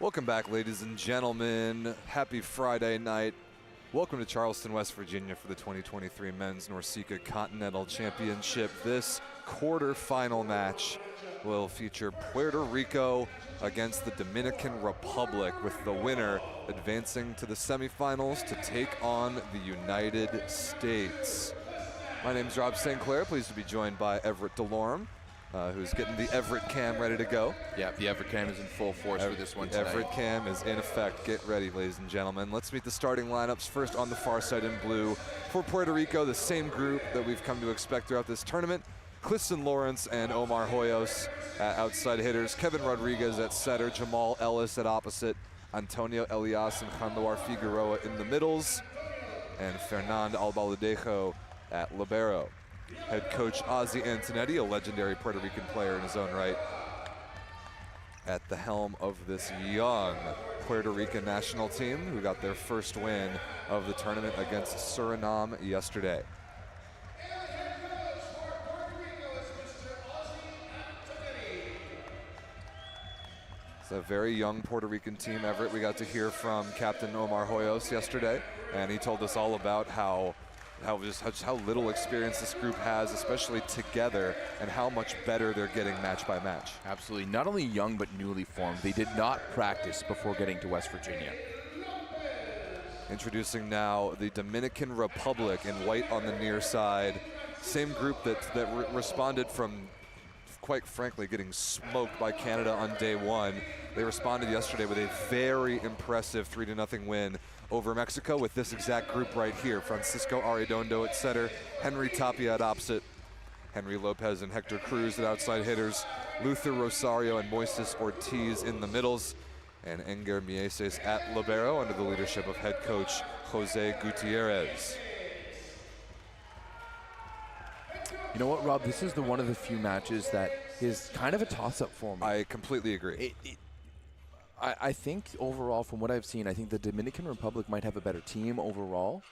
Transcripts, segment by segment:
Welcome back, ladies and gentlemen. Happy Friday night. Welcome to Charleston, West Virginia for the 2023 Men's NORCECA Continental Championship. This quarterfinal match will feature Puerto Rico against the Dominican Republic, with the winner advancing to the semifinals to take on the United States. My name is Rob St. Clair, pleased to be joined by Everett DeLorme, who's getting the Everett Cam ready to go. Yeah, the Everett Cam is in full force for this one tonight. Everett Cam is in effect. Get ready, ladies and gentlemen. Let's meet the starting lineups. First on the far side in blue for Puerto Rico, the same group that we've come to expect throughout this tournament. Clifton Lawrence and Omar Hoyos at outside hitters. Kevin Rodriguez at setter. Jamal Ellis at opposite. Antonio Elias and Jandoar Figueroa in the middles. And Fernand Albaladejo at libero. Head coach Ozzie Antonetti, a legendary Puerto Rican player in his own right, at the helm of this young Puerto Rican national team who got their first win of the tournament against Suriname yesterday. It's a very young Puerto Rican team, Everett. We got to hear from Captain Omar Hoyos yesterday, and he told us all about how little experience this group has, especially together, and how much better they're getting match by match. Absolutely. Not only young, but newly formed. They did not practice before getting to West Virginia. Introducing now the Dominican Republic in white on the near side. Same group that responded from, quite frankly, getting smoked by Canada on day one. They responded yesterday with a very impressive 3-0 win over Mexico with this exact group right here. Francisco Arredondo at center, Henry Tapia at opposite, Henry Lopez and Hector Cruz at outside hitters, Luther Rosario and Moises Ortiz in the middles, and Enger Mieses at libero under the leadership of head coach Jose Gutierrez. You know what, Rob? This is one of the few matches that is kind of a toss-up for me. I completely agree. I think overall, from what I've seen, I think the Dominican Republic might have a better team overall.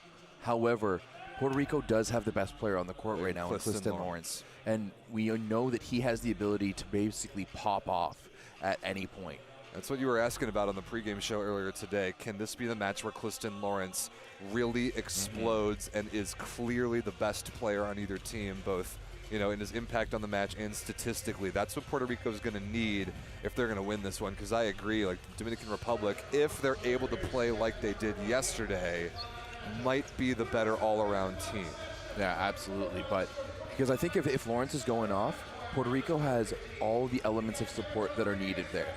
However, Puerto Rico does have the best player on the court right now, Clifton Lawrence. And we know that he has the ability to basically pop off at any point. That's what you were asking about on the pregame show earlier today. Can this be the match where Clifton Lawrence really explodes and is clearly the best player on either team, both in his impact on the match and statistically? That's what Puerto Rico is going to need if they're going to win this one, because I agree, like the Dominican Republic, if they're able to play like they did yesterday, might be the better all-around team. Yeah, absolutely. But because I think if Lawrence is going off, Puerto Rico has all the elements of support that are needed there.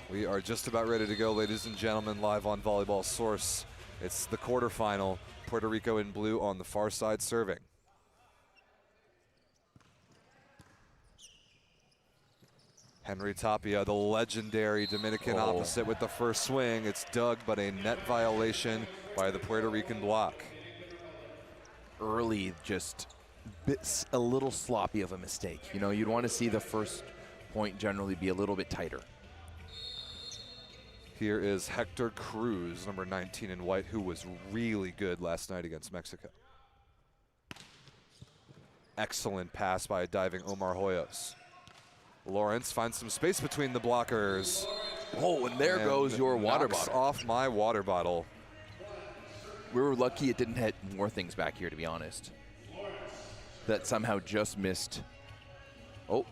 We are just about ready to go, ladies and gentlemen, live on Volleyball Source. It's the quarterfinal. Puerto Rico in blue on the far side serving. Henry Tapia, the legendary Dominican opposite, with the first swing. It's dug, but a net violation by the Puerto Rican block. Early, just a little sloppy of a mistake. You'd want to see the first point generally be a little bit tighter. Here is Hector Cruz, number 19 in white, who was really good last night against Mexico. Excellent pass by a diving Omar Hoyos. Lawrence finds some space between the blockers. Oh, and there goes your water bottle. Off my water bottle. We were lucky it didn't hit more things back here, to be honest. That somehow just missed. Oh.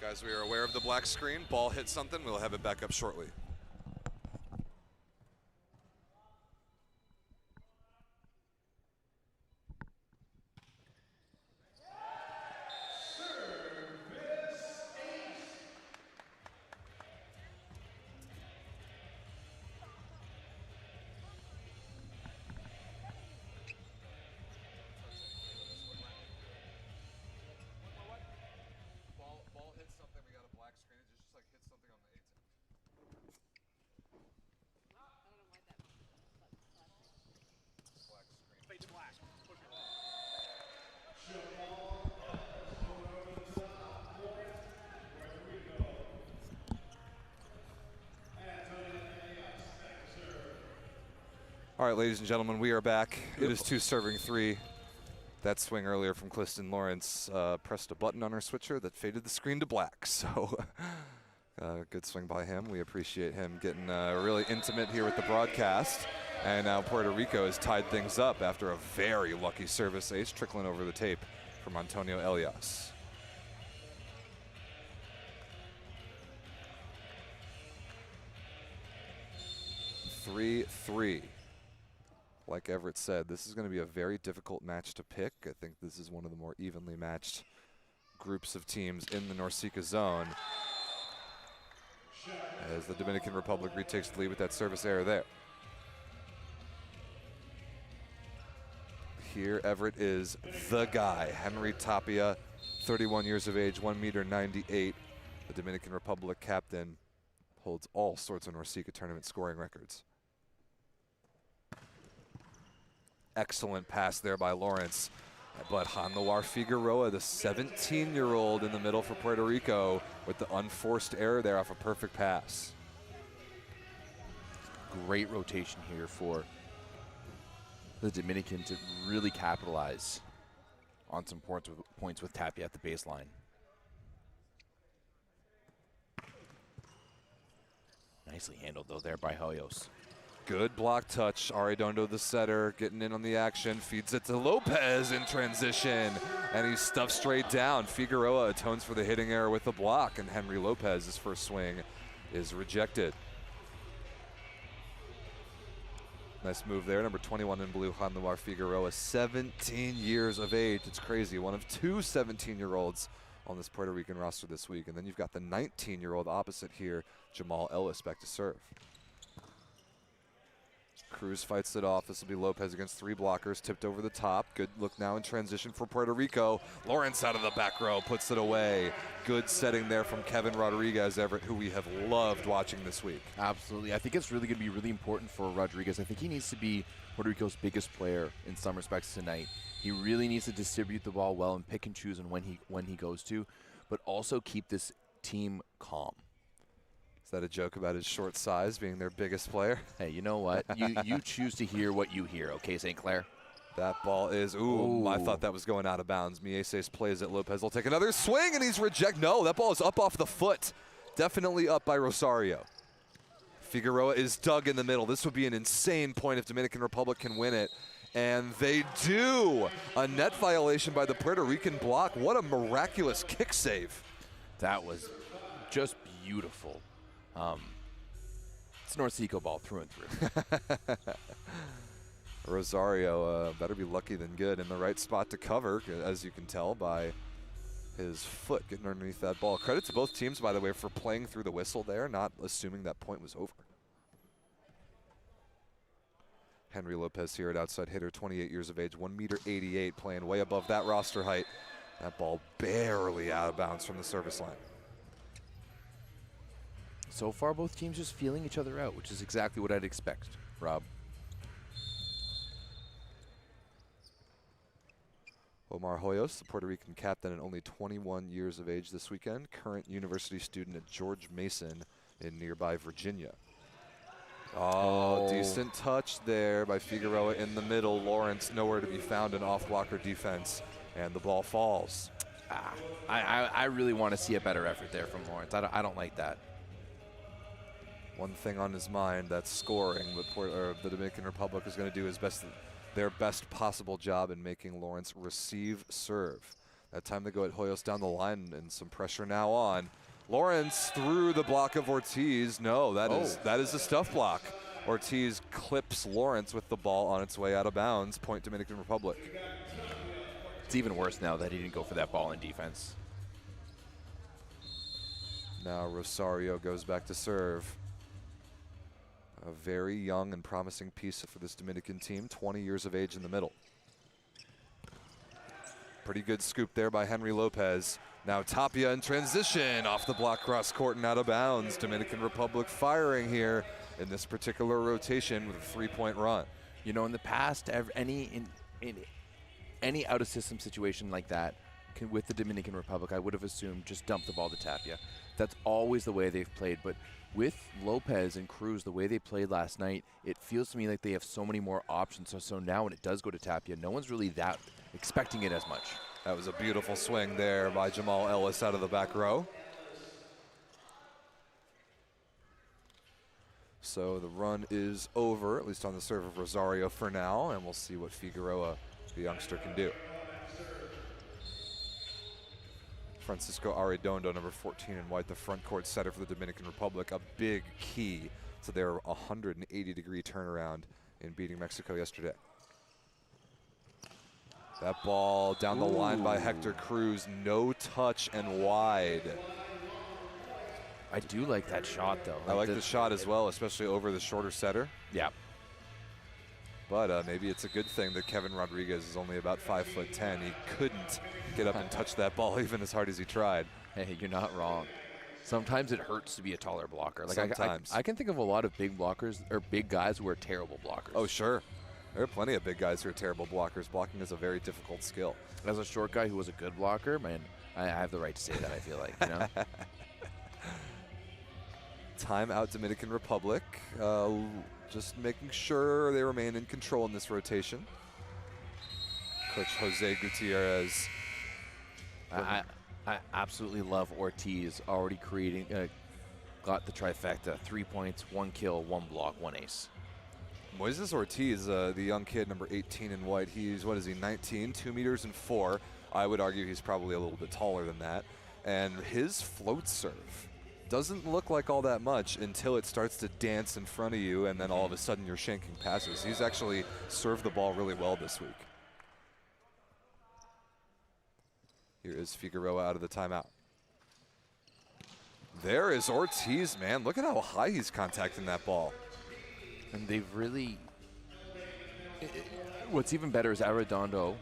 Guys, we are aware of the black screen. Ball hit something. We'll have it back up shortly. Ball hit something. We got a black screen. It just like hit something on the A-tip. All right, ladies and gentlemen, we are back. It is 2 serving 3. That swing earlier from Clifton Lawrence pressed a button on her switcher that faded the screen to black. So good swing by him. We appreciate him getting really intimate here with the broadcast. And now Puerto Rico has tied things up after a very lucky service ace trickling over the tape from Antonio Elias. Three. Like Everett said, this is going to be a very difficult match to pick. I think this is one of the more evenly matched groups of teams in the NORCECA zone, as the Dominican Republic retakes the lead with that service error there. Here, Everett is the guy. Henry Tapia, 31 years of age, 1.98 m. The Dominican Republic captain holds all sorts of NORCECA tournament scoring records. Excellent pass there by Lawrence. But Januar Figueroa, the 17-year-old in the middle for Puerto Rico, with the unforced error there off a perfect pass. Great rotation here for the Dominican to really capitalize on some points with Tapia at the baseline. Nicely handled, though, there by Hoyos. Good block touch. Arredondo, the setter, getting in on the action. Feeds it to Lopez in transition, and he's stuffed straight down. Figueroa atones for the hitting error with the block, and Henry Lopez's first swing is rejected. Nice move there. Number 21 in blue, Januar Figueroa, 17 years of age. It's crazy. One of 2 17-year-olds on this Puerto Rican roster this week. And then you've got the 19-year-old opposite here, Jamal Ellis, back to serve. Cruz fights it off. This will be Lopez against 3 blockers, tipped over the top. Good look now in transition for Puerto Rico. Lawrence out of the back row, puts it away. Good setting there from Kevin Rodriguez, Everett, who we have loved watching this week. Absolutely. I think it's really going to be really important for Rodriguez. I think he needs to be Puerto Rico's biggest player in some respects tonight. He really needs to distribute the ball well and pick and choose on when he goes to, but also keep this team calm. Is that a joke about his short size being their biggest player? Hey, you know what? you choose to hear what you hear, okay, St. Clair? That ball is, ooh, I thought that was going out of bounds. Mieses plays it. Lopez will take another swing, and he's rejected. No, that ball is up off the foot. Definitely up by Rosario. Figueroa is dug in the middle. This would be an insane point if Dominican Republic can win it. And they do. A net violation by the Puerto Rican block. What a miraculous kick save. That was just beautiful. It's NORCECA ball through and through. Rosario better be lucky than good in the right spot to cover, as you can tell by his foot getting underneath that ball. Credit to both teams, by the way, for playing through the whistle there, not assuming that point was over. Henry Lopez here at outside hitter, 28 years of age, 1.88 m, playing way above that roster height. That ball barely out of bounds from the service line. So far, both teams just feeling each other out, which is exactly what I'd expect, Rob. Omar Hoyos, the Puerto Rican captain and only 21 years of age this weekend, current university student at George Mason in nearby Virginia. Oh, decent touch there by Figueroa in the middle. Lawrence nowhere to be found in off-blocker defense, and the ball falls. I really want to see a better effort there from Lawrence. I don't like that. One thing on his mind, that's scoring, but the Dominican Republic is going to do their best possible job in making Lawrence receive serve. That time to go at Hoyos down the line, and some pressure now on. Lawrence through the block of Ortiz. No, that is a stuff block. Ortiz clips Lawrence with the ball on its way out of bounds. Point Dominican Republic. It's even worse now that he didn't go for that ball in defense. Now Rosario goes back to serve. A very young and promising piece for this Dominican team, 20 years of age in the middle. Pretty good scoop there by Henry Lopez. Now Tapia in transition, off the block, cross court and out of bounds. Dominican Republic firing here in this particular rotation with a 3-point run. You know, in the past, any out-of-system situation like that, with the Dominican Republic, I would have assumed just dump the ball to Tapia. That's always the way they've played. But with Lopez and Cruz, the way they played last night, it feels to me like they have so many more options. So now when it does go to Tapia, no one's really that expecting it as much. That was a beautiful swing there by Jamal Ellis out of the back row. So the run is over, at least on the serve of Rosario for now, and we'll see what Figueroa, the youngster, can do. Francisco Arredondo, number 14 in white, the front court setter for the Dominican Republic, a big key to their 180-degree turnaround in beating Mexico yesterday. That ball down the line by Hector Cruz, no touch and wide. I do like that shot, though. I like the shot as well, especially over the shorter setter. Yeah. But maybe it's a good thing that Kevin Rodriguez is only about 5'10". He couldn't get up and touch that ball even as hard as he tried. Hey, you're not wrong. Sometimes it hurts to be a taller blocker. Like Sometimes. I can think of a lot of big blockers, or big guys who are terrible blockers. Oh, sure. There are plenty of big guys who are terrible blockers. Blocking is a very difficult skill. As a short guy who was a good blocker, man, I have the right to say that, I feel like, you know? Timeout Dominican Republic. Just making sure they remain in control in this rotation. Coach Jose Gutierrez. I absolutely love Ortiz already creating, got the trifecta. 3 points, 1 kill, 1 block, 1 ace. Moises Ortiz, the young kid, number 18 in white. He's, what is he, 19, 2 meters and 4. I would argue he's probably a little bit taller than that. And his float serve doesn't look like all that much until it starts to dance in front of you, and then all of a sudden you're shanking passes. He's actually served the ball really well this week. Here is Figueroa out of the timeout. There is Ortiz, man. Look at how high he's contacting that ball. And they've really, what's even better is Arredondo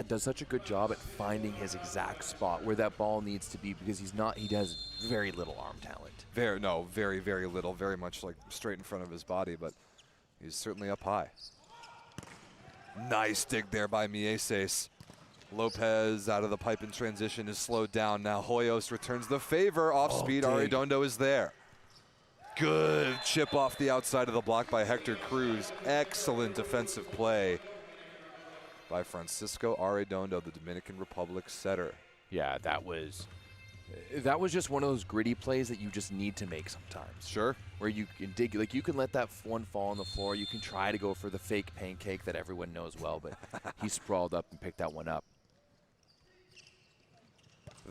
does such a good job at finding his exact spot where that ball needs to be, because he has very little arm talent. Very, very little. Very much like straight in front of his body, but he's certainly up high. Nice dig there by Mieses. Lopez out of the pipe in transition is slowed down. Now Hoyos returns the favor. Off speed, Arredondo is there. Good chip off the outside of the block by Hector Cruz. Excellent defensive play by Francisco Arredondo, the Dominican Republic setter. Yeah, that was just one of those gritty plays that you just need to make sometimes. Sure. Where you can dig, like you can let that one fall on the floor. You can try to go for the fake pancake that everyone knows well, but he sprawled up and picked that one up.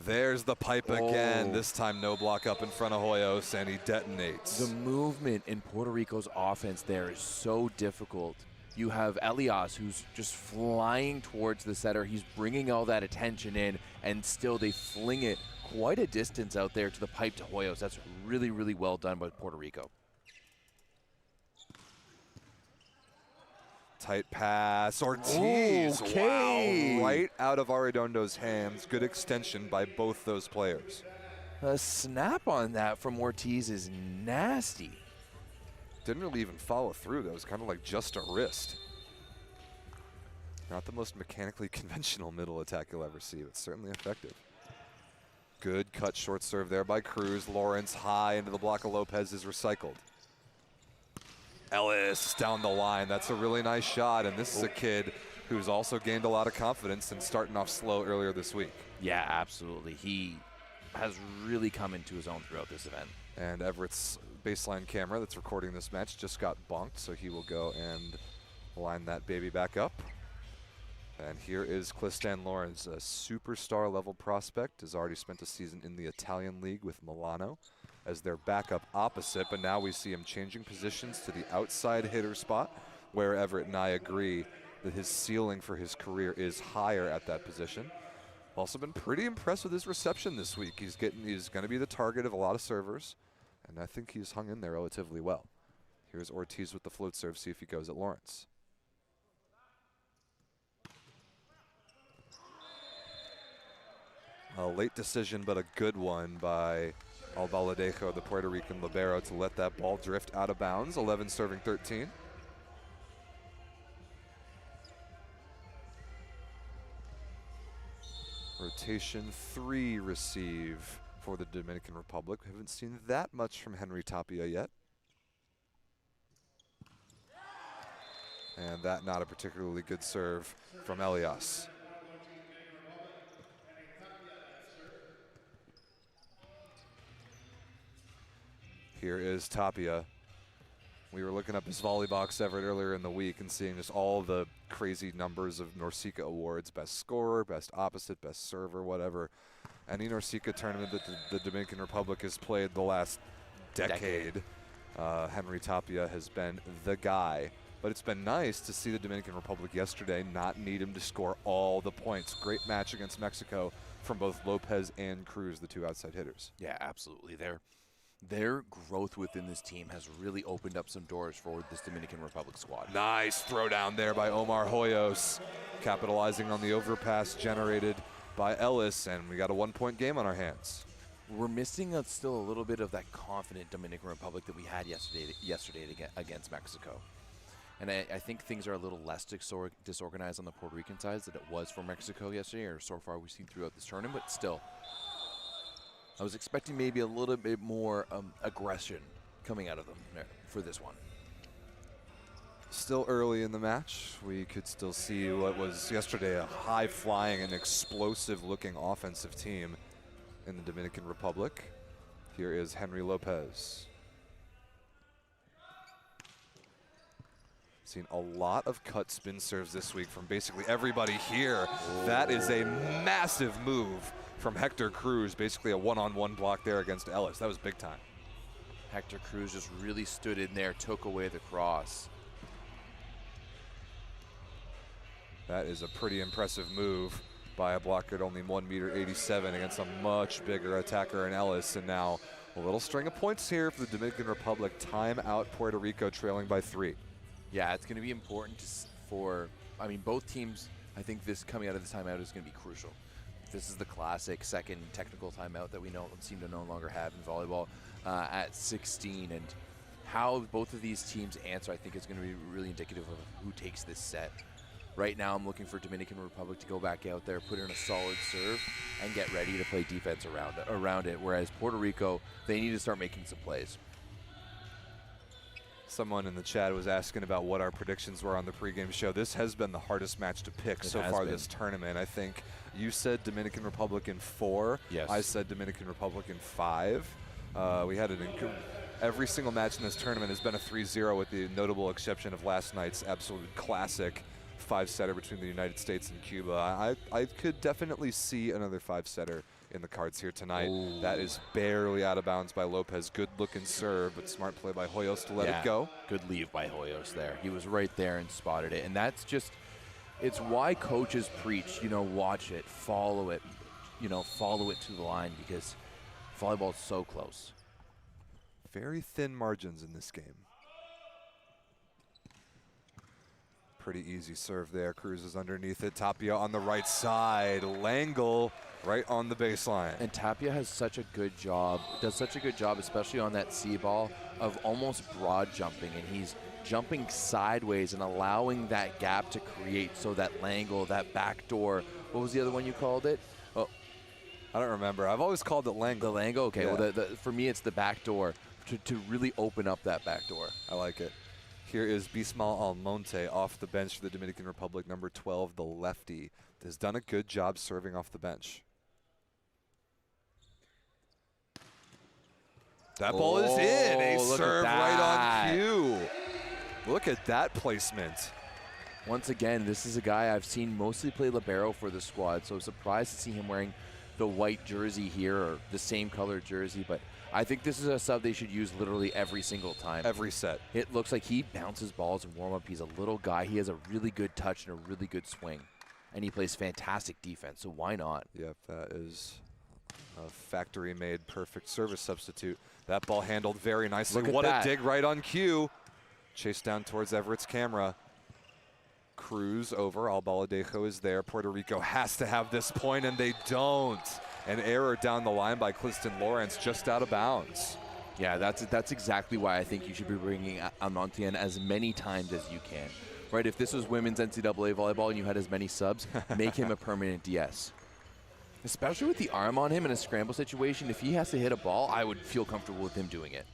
There's the pipe again. This time no block up in front of Hoyos, and he detonates. The movement in Puerto Rico's offense there is so difficult. You have Elias, who's just flying towards the setter. He's bringing all that attention in, and still they fling it quite a distance out there to the pipe to Hoyos. That's really, really well done by Puerto Rico. Tight pass, Ortiz, wow, right out of Arredondo's hands. Good extension by both those players. A snap on that from Ortiz is nasty. Didn't really even follow through. That was kind of like just a wrist. Not the most mechanically conventional middle attack you'll ever see, but certainly effective. Good cut short serve there by Cruz. Lawrence high into the block of Lopez is recycled. Ellis down the line. That's a really nice shot, and this is a kid who's also gained a lot of confidence since starting off slow earlier this week. Yeah, absolutely. He has really come into his own throughout this event. And Everett's baseline camera that's recording this match just got bonked, so he will go and line that baby back up. And here is Clistan Lawrence, a superstar level prospect, has already spent a season in the Italian League with Milano as their backup opposite, but now we see him changing positions to the outside hitter spot, where Everett and I agree that his ceiling for his career is higher at that position. Also been pretty impressed with his reception this week. He's going to be the target of a lot of servers, and I think he's hung in there relatively well. Here's Ortiz with the float serve, see if he goes at Lawrence. A late decision, but a good one by Albaladejo, the Puerto Rican libero, to let that ball drift out of bounds. 11 serving 13. rotation 3 receive for the Dominican Republic. We haven't seen that much from Henry Tapia yet. And that not a particularly good serve from Elias. Here is Tapia. We were looking up his Volleyball Everett earlier in the week and seeing just all the crazy numbers of NORCECA awards. Best scorer, best opposite, best server, whatever. Any NORCECA tournament that the Dominican Republic has played the last decade. Henry Tapia has been the guy. But it's been nice to see the Dominican Republic yesterday not need him to score all the points. Great match against Mexico from both Lopez and Cruz, the 2 outside hitters. Yeah, absolutely. Their growth within this team has really opened up some doors for this Dominican Republic squad. Nice throw down there by Omar Hoyos, capitalizing on the overpass generated by Ellis, and we got a 1-point game on our hands. We're missing still a little bit of that confident Dominican Republic that we had yesterday against Mexico. And I think things are a little less disorganized on the Puerto Rican side than it was for Mexico yesterday, or so far we've seen throughout this tournament, but still. I was expecting maybe a little bit more aggression coming out of them for this one. Still early in the match. We could still see what was yesterday a high-flying and explosive-looking offensive team in the Dominican Republic. Here is Henry Lopez. Seen a lot of cut spin serves this week from basically everybody here. Oh. That is a massive move from Hector Cruz, basically a one-on-one block there against Ellis. That was big time. Hector Cruz just really stood in there, took away the cross. That is a pretty impressive move by a blocker at only 1.87 m against a much bigger attacker in Ellis. And now a little string of points here for the Dominican Republic. Timeout Puerto Rico trailing by 3. Yeah, it's going to be important for both teams. I think this coming out of this timeout is going to be crucial. This is the classic second technical timeout that we seem to no longer have in volleyball at 16. And how both of these teams answer, I think, is going to be really indicative of who takes this set. Right now, I'm looking for Dominican Republic to go back out there, put in a solid serve, and get ready to play defense around it. Whereas Puerto Rico, they need to start making some plays. Someone in the chat was asking about what our predictions were on the pregame show. This has been the hardest match to pick so far this tournament. I think you said Dominican Republic in 4. Yes. I said Dominican Republic in 5. We had every single match in this tournament has been a 3-0 with the notable exception of last night's absolute classic 5-setter between the United States and Cuba. I could definitely see another 5-setter in the cards here tonight. Ooh. That is barely out of bounds by Lopez. Good looking serve, but smart play by Hoyos to let it go. Good leave by Hoyos there. He was right there and spotted it. And that's just, it's why coaches preach, watch it, follow it, follow it to the line, because volleyball is so close. Very thin margins in this game. Pretty easy serve there. Cruz is underneath it. Tapia on the right side. Langle right on the baseline. And Tapia has such a good job, does such a good job, especially on that C ball, of almost broad jumping. And he's jumping sideways and allowing that gap to create so that Langle, that backdoor, what was the other one you called it? Oh, I don't remember. I've always called it Langle. The Langle? Okay, yeah. Well, for me, it's the backdoor to really open up that backdoor. I like it. Here is Bismal Almonte off the bench for the Dominican Republic, number 12, the lefty. Has done a good job serving off the bench. That ball is in. A serve right on cue. Look at that placement. Once again, this is a guy I've seen mostly play libero for the squad, so I'm surprised to see him wearing the white jersey here, or the same color jersey, but I think this is a sub they should use literally every single time. Every set. It looks like he bounces balls in warm-up. He's a little guy. He has a really good touch and a really good swing, and he plays fantastic defense, so why not? Yep, that is a factory-made perfect service substitute. That ball handled very nicely. What a dig right on cue. Chase down towards Everett's camera. Cruz over. Albaladejo is there. Puerto Rico has to have this point, and they don't. An error down the line by Cliston Lawrence, just out of bounds. Yeah, that's exactly why I think you should be bringing Almonte in as many times as you can. Right? If this was women's NCAA volleyball and you had as many subs, make him a permanent DS. Especially with the arm on him in a scramble situation, if he has to hit a ball, I would feel comfortable with him doing it.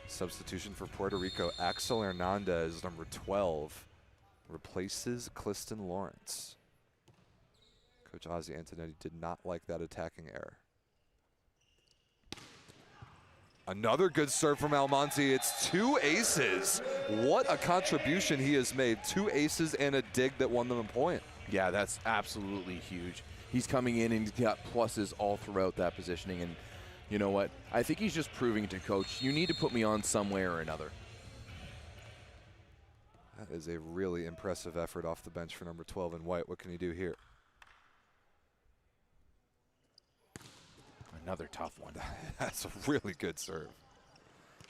Substitution for Puerto Rico, Axel Hernandez, number 12, replaces Cliston Lawrence. Coach Ozzie Antonetti did not like that attacking error. Another good serve from Almonte. It's 2 aces. What a contribution he has made. 2 aces and a dig that won them a point. Yeah, that's absolutely huge. He's coming in and he's got pluses all throughout that positioning. And you know what? I think he's just proving to coach, you need to put me on some way or another. That is a really impressive effort off the bench for number 12 in white. What can he do here? Another tough one. That's a really good serve.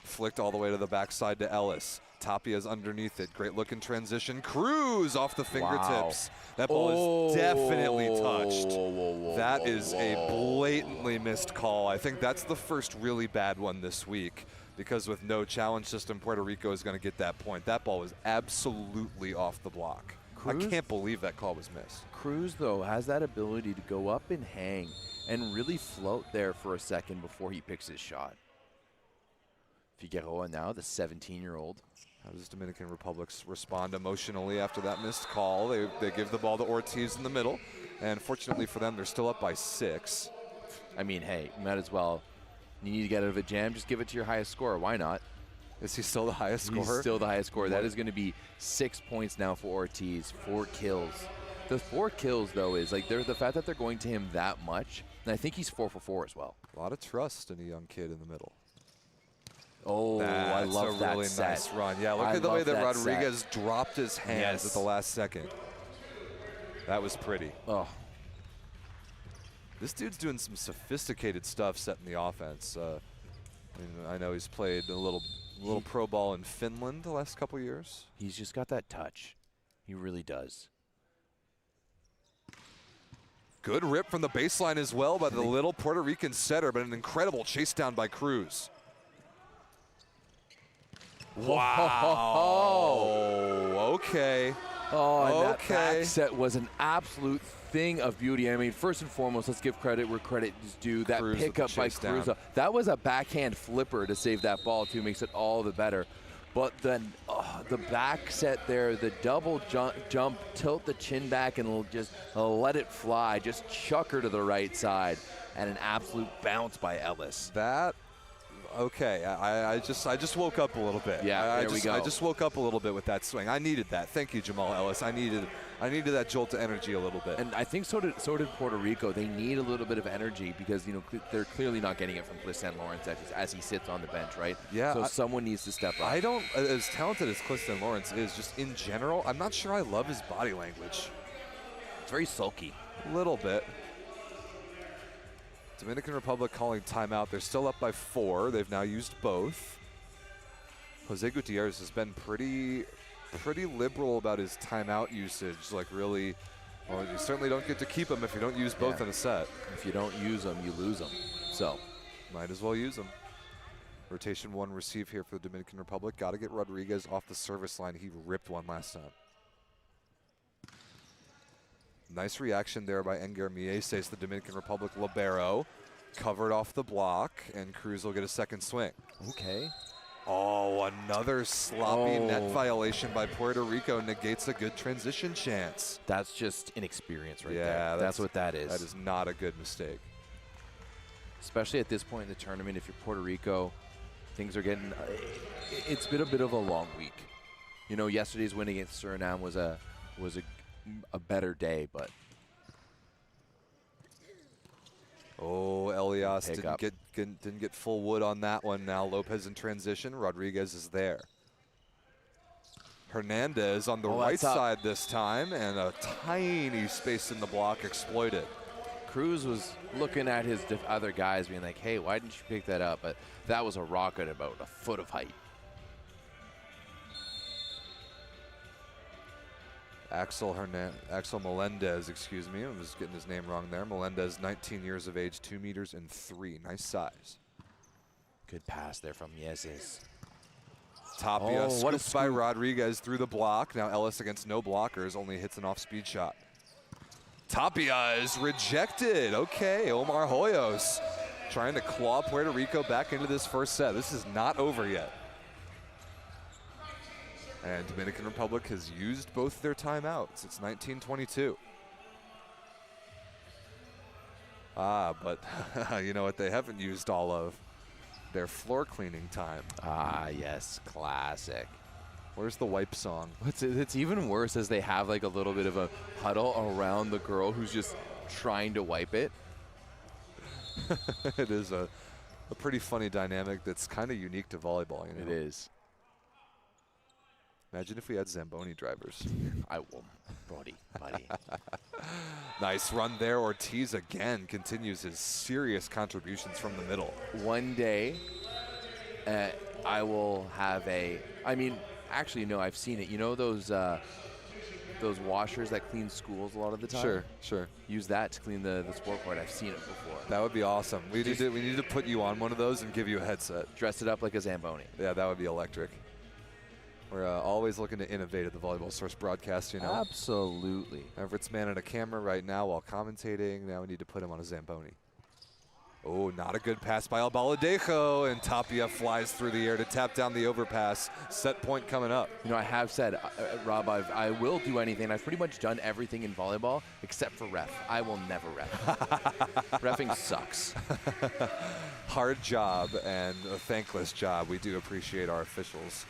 Flicked all the way to the backside to Ellis. Tapia's underneath it. Great look in transition. Cruz off the fingertips. Wow. That ball is definitely touched. That is a blatantly missed call. I think that's the first really bad one this week, because with no challenge system, Puerto Rico is going to get that point. That ball was absolutely off the block. Cruz, I can't believe that call was missed. Cruz, though, has that ability to go up and hang and really float there for a second before he picks his shot. Figueroa now, the 17-year-old. How does Dominican Republic respond emotionally after that missed call? They give the ball to Ortiz in the middle, and fortunately for them, they're still up by 6. I mean, hey, might as well. You need to get out of a jam, just give it to your highest scorer. Why not? Is he still the highest scorer? He's still the highest scorer. That is going to be 6 points now for Ortiz, 4 kills. The 4 kills, though, is like the fact that they're going to him that much, and I think he's 4 for 4 as well. A lot of trust in a young kid in the middle. Oh, I love that really set. Nice run. Yeah, look at the way that Rodriguez dropped his hands at the last second. That was pretty. Oh. This dude's doing some sophisticated stuff setting the offense. I know he's played a little pro ball in Finland the last couple years. He's just got that touch. He really does. Good rip from the baseline as well by the little Puerto Rican setter, but an incredible chase down by Cruz. Wow. Okay. Oh, and that back set was an absolute thing of beauty. I mean, first and foremost, let's give credit where credit is due. That pickup by Cruz, that was a backhand flipper to save that ball, too. Makes it all the better. But then the back set there, the double jump, tilt the chin back and just let it fly. Just chuck her to the right side. And an absolute bounce by Ellis. Okay, I just woke up a little bit. Yeah, there we go. I just woke up a little bit with that swing. I needed that. Thank you, Jamal Ellis. I needed that jolt to energy a little bit. And I think so did Puerto Rico. They need a little bit of energy because they're clearly not getting it from Cliston Lawrence as he sits on the bench, right? Yeah. So someone needs to step up. As talented as Cliston Lawrence is, just in general, I'm not sure I love his body language. It's very sulky. A little bit. Dominican Republic calling timeout. They're still up by 4. They've now used both. Jose Gutierrez has been pretty liberal about his timeout usage. Like really, well, you certainly don't get to keep them if you don't use both in a set. If you don't use them, you lose them. So, might as well use them. Rotation 1 receive here for the Dominican Republic. Got to get Rodriguez off the service line. He ripped one last time. Nice reaction there by Enger Mieses, the Dominican Republic libero. Covered off the block, and Cruz will get a second swing. Okay. Oh, another sloppy net violation by Puerto Rico negates a good transition chance. That's just inexperience right there. Yeah, that's what that is. That is not a good mistake. Especially at this point in the tournament, if you're Puerto Rico, things are getting, it's been a bit of a long week. You know, yesterday's win against Suriname was a better day, but Elias didn't get full wood on that one. Now Lopez in transition. Rodriguez is there. Hernandez on the right side this time, and a tiny space in the block exploited. Cruz was looking at his other guys being like, hey, why didn't you pick that up? But that was a rocket about a foot of height. Axel Melendez, excuse me. I was getting his name wrong there. Melendez, 19 years of age, 2 meters and 3. Nice size. Good pass there from Mieses. Tapia scoops by Rodriguez through the block. Now Ellis against no blockers, only hits an off-speed shot. Tapia is rejected. Okay, Omar Hoyos trying to claw Puerto Rico back into this first set. This is not over yet. And Dominican Republic has used both their timeouts. It's 19:22. But you know what they haven't used all of? Their floor cleaning time. Yes, classic. Where's the wipe song? It's even worse as they have like a little bit of a huddle around the girl who's just trying to wipe it. It is a pretty funny dynamic that's kind of unique to volleyball. You know? It is. Imagine if we had Zamboni drivers. I will, buddy. Nice run there. Ortiz again continues his serious contributions from the middle. One day, I will have actually, no, I've seen it. You know those washers that clean schools a lot of the time? Sure. Use that to clean the sport court. I've seen it before. That would be awesome. We need to put you on one of those and give you a headset. Dress it up like a Zamboni. Yeah, that would be electric. We're always looking to innovate at the Volleyball Source broadcast, you know. Absolutely. Everett's manning a camera right now while commentating. Now we need to put him on a Zamboni. Oh, not a good pass by Albaladejo, and Tapia flies through the air to tap down the overpass. Set point coming up. You know, I have said, Rob, I will do anything. I've pretty much done everything in volleyball except for ref. I will never ref. Reffing sucks. Hard job and a thankless job. We do appreciate our officials,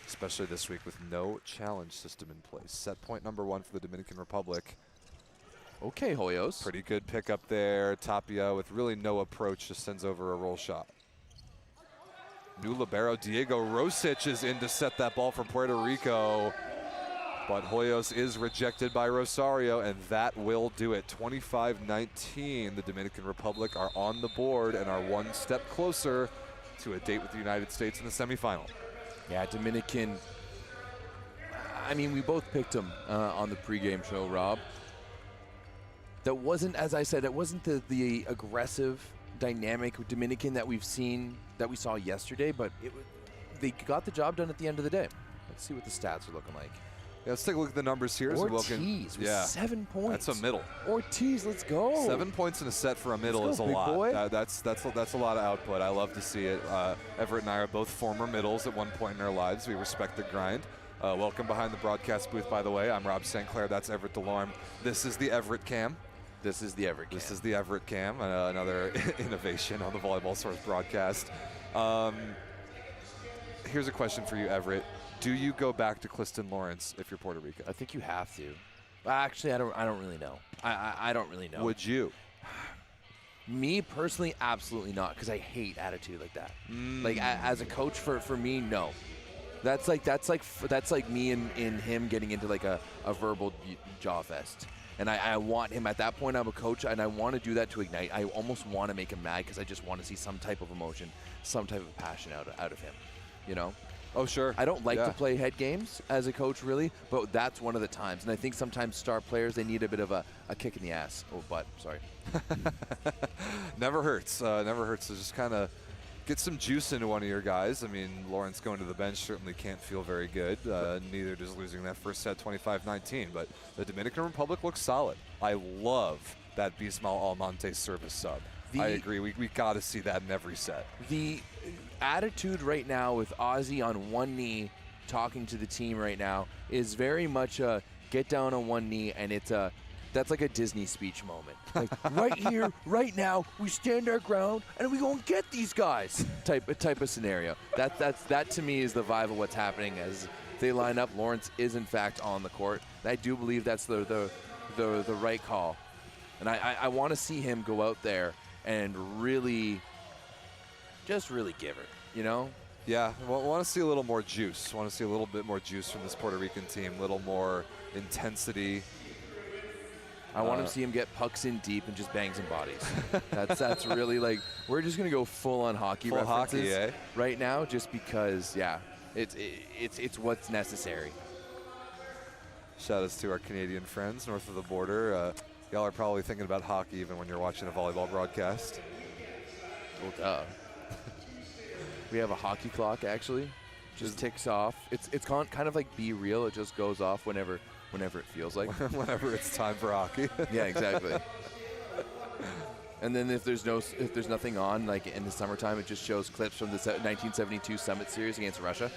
especially this week with no challenge system in place. Set point number 1 for the Dominican Republic. Okay, Hoyos. Pretty good pickup there. Tapia with really no approach just sends over a roll shot. New libero Diego Rosic is in to set that ball for Puerto Rico. But Hoyos is rejected by Rosario, and that will do it. 25-19. The Dominican Republic are on the board and are one step closer to a date with the United States in the semifinal. Yeah, Dominican. I mean, we both picked them on the pregame show, Rob. That wasn't, as I said, it wasn't the aggressive, dynamic Dominican that we saw yesterday, but they got the job done at the end of the day. Let's see what the stats are looking like. Yeah, let's take a look at the numbers here. Ortiz with 7 points. That's a middle. Ortiz, let's go. 7 points in a set for a middle is a lot. Boy. That's a lot of output. I love to see it. Everett and I are both former middles at one point in our lives. We respect the grind. Welcome behind the broadcast booth, by the way. I'm Rob St. Clair. That's Everett DeLorme. This is the Everett Cam. This is the Everett Cam. This is the Everett Cam, another innovation on the Volleyball Source broadcast. Here's a question for you, Everett. Do you go back to Clifton Lawrence if you're Puerto Rico? I think you have to. Actually, I don't really know. I don't really know. Would you? Me personally, absolutely not, because I hate attitude like that. Like as a coach, for me, no. That's like me and him getting into like a verbal jaw fest. And I want him at that point. I'm a coach, and I want to do that to ignite. I almost want to make him mad because I just want to see some type of emotion, some type of passion out of him. You know? Oh, sure. I don't like to play head games as a coach, really, but that's one of the times. And I think sometimes star players, they need a bit of a kick in the ass. Oh, butt, sorry. Never hurts. Never hurts to just kind of get some juice into one of your guys. I mean, Lawrence going to the bench certainly can't feel very good. Neither does losing that first set 25-19. But the Dominican Republic looks solid. I love that Bismal Almonte service sub. I agree. We got to see that in every set. The attitude right now with Ozzy on one knee talking to the team right now is very much a get down on one knee, and that's like a Disney speech moment. Like right here, right now, we stand our ground and we gonna get these guys type of scenario. That to me is the vibe of what's happening as they line up. Lawrence is in fact on the court. And I do believe that's the right call, and I want to see him go out there and really give it, you know? Yeah, want to see a little more juice. Want to see a little bit more juice from this Puerto Rican team, a little more intensity. I want to see him get pucks in deep and just bang some bodies. That's really like, we're just going to go full on hockey references right now just because, yeah, it's what's necessary. Shout outs to our Canadian friends north of the border. Y'all are probably thinking about hockey even when you're watching a volleyball broadcast. Well, duh. We have a hockey clock, actually. Just ticks off. It's kind of like Be Real. It just goes off whenever whenever it feels like. Whenever it's time for hockey. Yeah, exactly. And then if there's nothing on, like in the summertime, it just shows clips from the 1972 Summit Series against Russia.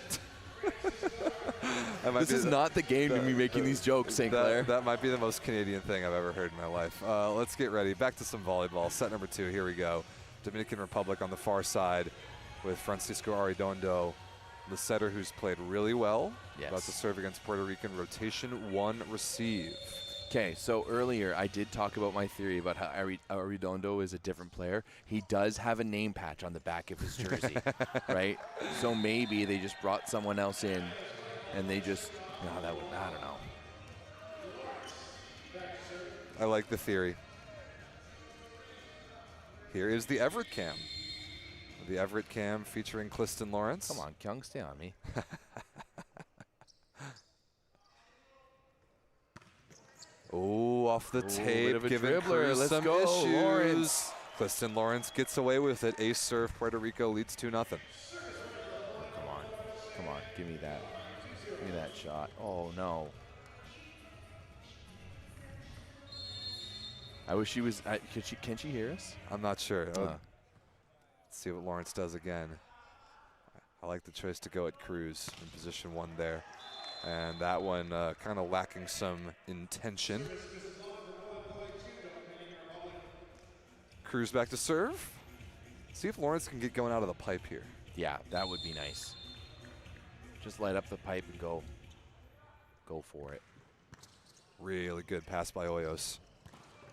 This is not the game to be making these jokes, St. Clair. That might be the most Canadian thing I've ever heard in my life. Let's get ready. Back to some volleyball. Set number 2. Here we go. Dominican Republic on the far side with Francisco Arredondo, the setter who's played really well. Yes. About to serve against Puerto Rican. Rotation 1 receive. Okay, so earlier I did talk about my theory about how Arredondo is a different player. He does have a name patch on the back of his jersey, right? So maybe they just brought someone else in, and they just, I don't know. I like the theory. Here is the Everett cam. The Everett cam featuring Clifton Lawrence. Come on, Kyung, stay on me. Oh, off the tape, giving dribbler. Cruz Let's some go, issues. Lawrence. Clifton Lawrence gets away with it. Ace serve, Puerto Rico leads 2-0. Come on, give me that. Give me that shot. Oh, no. I wish she was, can she hear us? I'm not sure. Let's see what Lawrence does again. I like the choice to go at Cruz in position 1 there. And that one kind of lacking some intention. Cruz back to serve. See if Lawrence can get going out of the pipe here. Yeah, that would be nice. Just light up the pipe and go for it. Really good pass by Hoyos.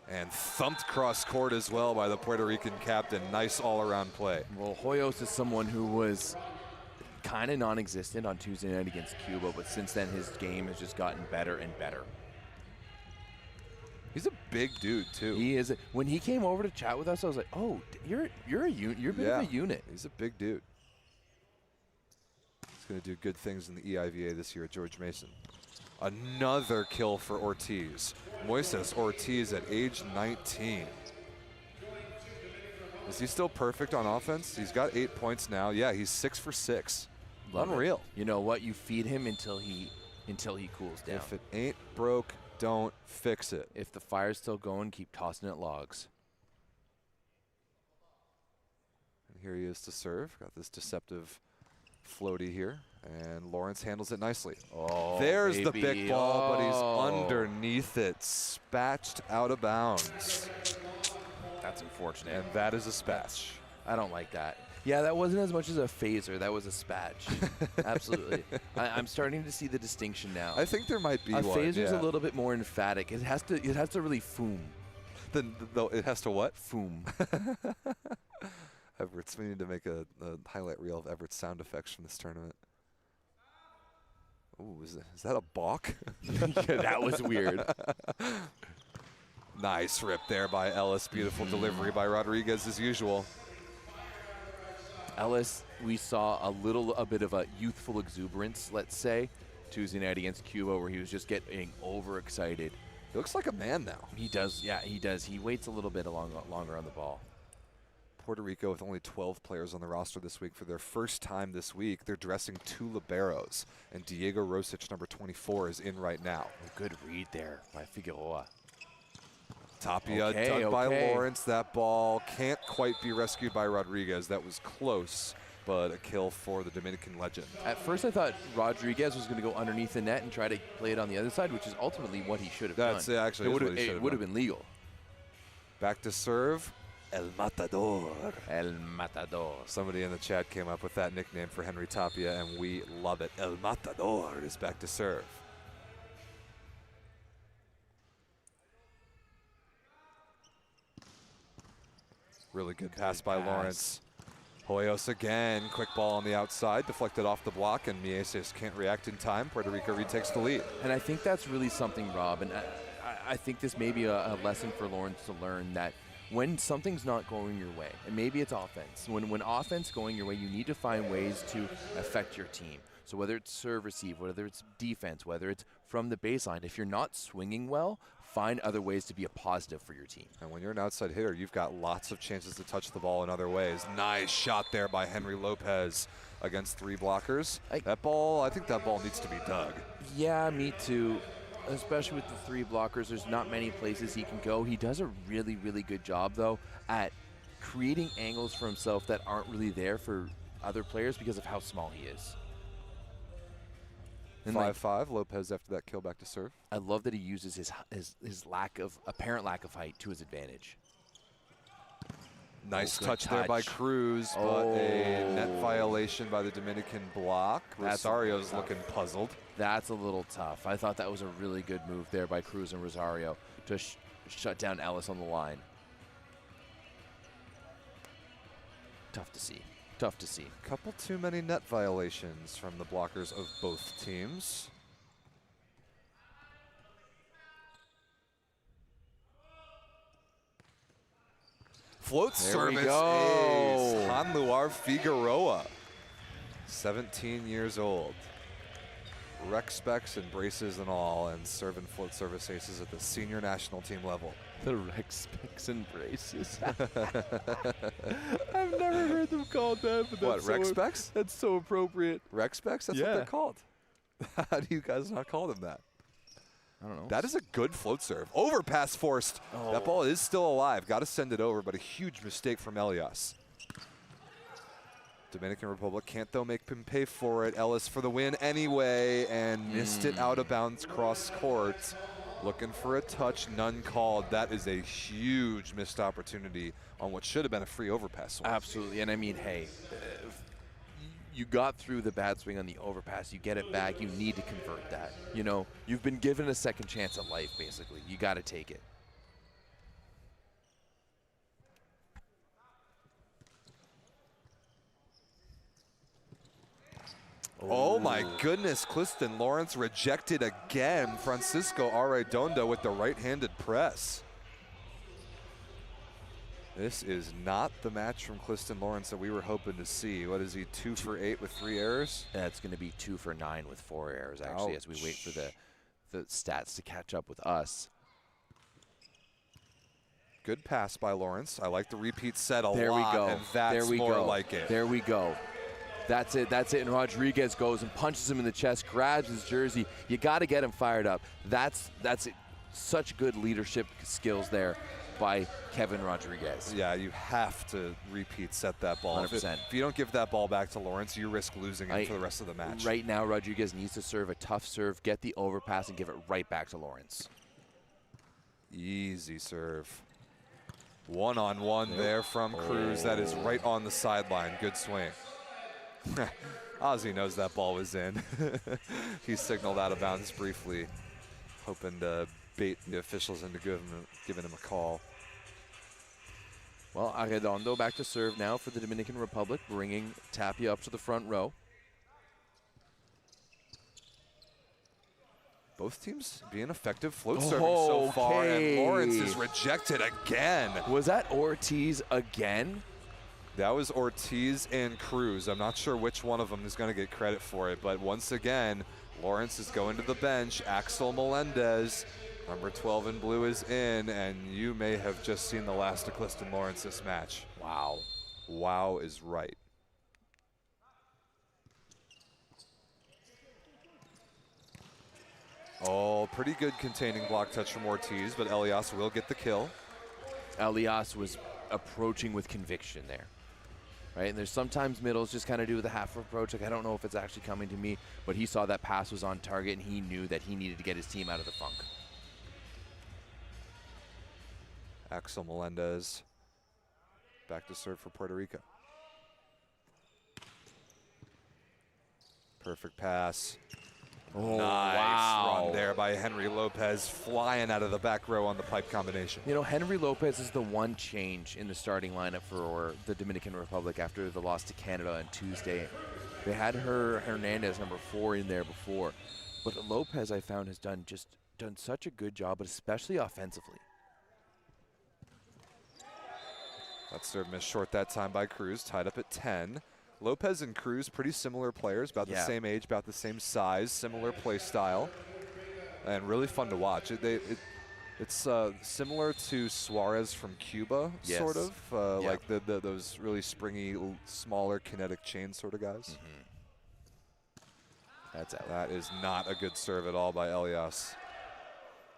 And thumped cross court as well by the Puerto Rican captain. Nice all-around play. Well, Hoyos is someone who was kind of non-existent on Tuesday night against Cuba, but since then his game has just gotten better and better. He's a big dude too. He is. When he came over to chat with us, I was like, "Oh, you're a bit of a unit." He's a big dude. He's going to do good things in the EIVA this year at George Mason. Another kill for Ortiz. Moises Ortiz at age 19. Is he still perfect on offense? He's got 8 points now. Yeah, he's 6 for 6. Unreal. You know what? You feed him until he cools down. If it ain't broke, don't fix it. If the fire's still going, keep tossing it logs. And here he is to serve. Got this deceptive floaty here. And Lawrence handles it nicely. Oh, there's the baby. big ball, but he's underneath it. Spatched out of bounds. That's unfortunate. And that is a spatch. I don't like that. Yeah, that wasn't as much as a phaser. That was a spatch. Absolutely. I'm starting to see the distinction now. I think there might be a one. phaser's a little bit more emphatic. It has to really foom. It has to what? Foom. Everett's. We need to make a highlight reel of Everett's sound effects from this tournament. Ooh, is that a balk? Yeah, that was weird. Nice rip there by Ellis. Beautiful delivery by Rodriguez as usual. Ellis, we saw a bit of a youthful exuberance, let's say, Tuesday night against Cuba, where he was just getting overexcited. He looks like a man now. He does, yeah, he does. He waits a little bit longer on the ball. Puerto Rico with only 12 players on the roster this week. For their first time this week, they're dressing 2 liberos. And Diego Rosic, number 24, is in right now. A good read there by Figueroa. Tapia dug by Lawrence. That ball can't quite be rescued by Rodriguez. That was close, but a kill for the Dominican legend. At first I thought Rodriguez was going to go underneath the net and try to play it on the other side, which is ultimately what he should have done. That's actually what he should have done. It would have been legal. Back to serve. El Matador. El Matador. Somebody in the chat came up with that nickname for Henry Tapia, and we love it. El Matador is back to serve. Really good pass by Lawrence. Hoyos again. Quick ball on the outside, deflected off the block, and Mieses can't react in time. Puerto Rico retakes the lead. And I think that's really something, Rob, and I think this may be a lesson for Lawrence to learn, that when something's not going your way, and maybe it's offense, when offense going your way, you need to find ways to affect your team. So whether it's serve receive, whether it's defense, whether it's from the baseline, if you're not swinging well, find other ways to be a positive for your team. And when you're an outside hitter, you've got lots of chances to touch the ball in other ways. Nice shot there by Henry Lopez against 3 blockers. That ball, I think that ball needs to be dug. Yeah, me too. especially with the 3 blockers. There's not many places he can go. He does a really, really good job, though, at creating angles for himself that aren't really there for other players because of how small he is. 5-5, Lopez after that kill back to serve. I love that he uses his apparent lack of height to his advantage. Nice touch there by Cruz, but a net violation by the Dominican block. Rosario's looking puzzled. That's a little tough. I thought that was a really good move there by Cruz and Rosario to shut down Ellis on the line. Tough to see. Tough to see. Couple too many net violations from the blockers of both teams. Float service ace, Hanluar Figueroa, 17 years old. Rec specs and braces and all, and serving float service aces at the senior national team level. The rec specs and braces. I've never heard them called that. But what, rec specs? That's so appropriate. Rec specs? That's what they're called. How do you guys not call them that? I don't know. That is a good float serve. Overpass forced. Oh. That ball is still alive. Got to send it over, but a huge mistake from Elias. Dominican Republic can't, though, make him pay for it. Ellis for the win anyway, and missed it out of bounds cross court. Looking for a touch, none called. That is a huge missed opportunity on what should have been a free overpass swing. Absolutely, and I mean, hey, you got through the bad swing on the overpass. You get it back. You need to convert that. You know, you've been given a second chance at life, basically. You got to take it. Oh my goodness, Cliston Lawrence rejected again. Francisco Arredondo with the right-handed press. This is not the match from Cliston Lawrence that we were hoping to see. What is he, 2 for 8 with 3 errors? That's going to be 2 for 9 with 4 errors, actually, as we wait for the stats to catch up with us. Good pass by Lawrence. I like the repeat set a lot. There we go. And that's more like it. There we go. That's it. That's it. And Rodriguez goes and punches him in the chest, grabs his jersey. You got to get him fired up. That's it. Such good leadership skills there by Kevin Rodriguez. Yeah, you have to repeat set that ball. 100%. If you don't give that ball back to Lawrence, you risk losing him for the rest of the match. Right now, Rodriguez needs to serve a tough serve, get the overpass, and give it right back to Lawrence. Easy serve. One-on-one there from Cruz. That is right on the sideline. Good swing. Ozzy knows that ball was in. He signaled out of bounds briefly, hoping to bait the officials into giving him a call. Well, Arredondo back to serve now for the Dominican Republic, bringing Tapia up to the front row. Both teams being effective float serving so far, and Lawrence is rejected again. Was that Ortiz again? That was Ortiz and Cruz. I'm not sure which one of them is going to get credit for it, but once again, Lawrence is going to the bench. Axel Melendez, number 12 in blue, is in, and you may have just seen the last of Cliston Lawrence this match. Wow. Wow is right. Oh, pretty good containing block touch from Ortiz, but Elias will get the kill. Elias was approaching with conviction there. Right, and there's sometimes middles just kind of do the half approach. Like, I don't know if it's actually coming to me, but he saw that pass was on target, and he knew that he needed to get his team out of the funk. Axel Melendez back to serve for Puerto Rico. Perfect pass. Oh, nice run there by Henry Lopez, flying out of the back row on the pipe combination. You know, Henry Lopez is the one change in the starting lineup for the Dominican Republic after the loss to Canada on Tuesday. They had Hernandez, number 4, in there before. But Lopez, I found, has done such a good job, but especially offensively. That serve missed short that time by Cruz, tied up at 10. Lopez and Cruz, pretty similar players, about the same age, about the same size, similar play style, and really fun to watch. It's similar to Suarez from Cuba, sort of, like those really springy, smaller kinetic chain sort of guys. That's out. That is not a good serve at all by Elias.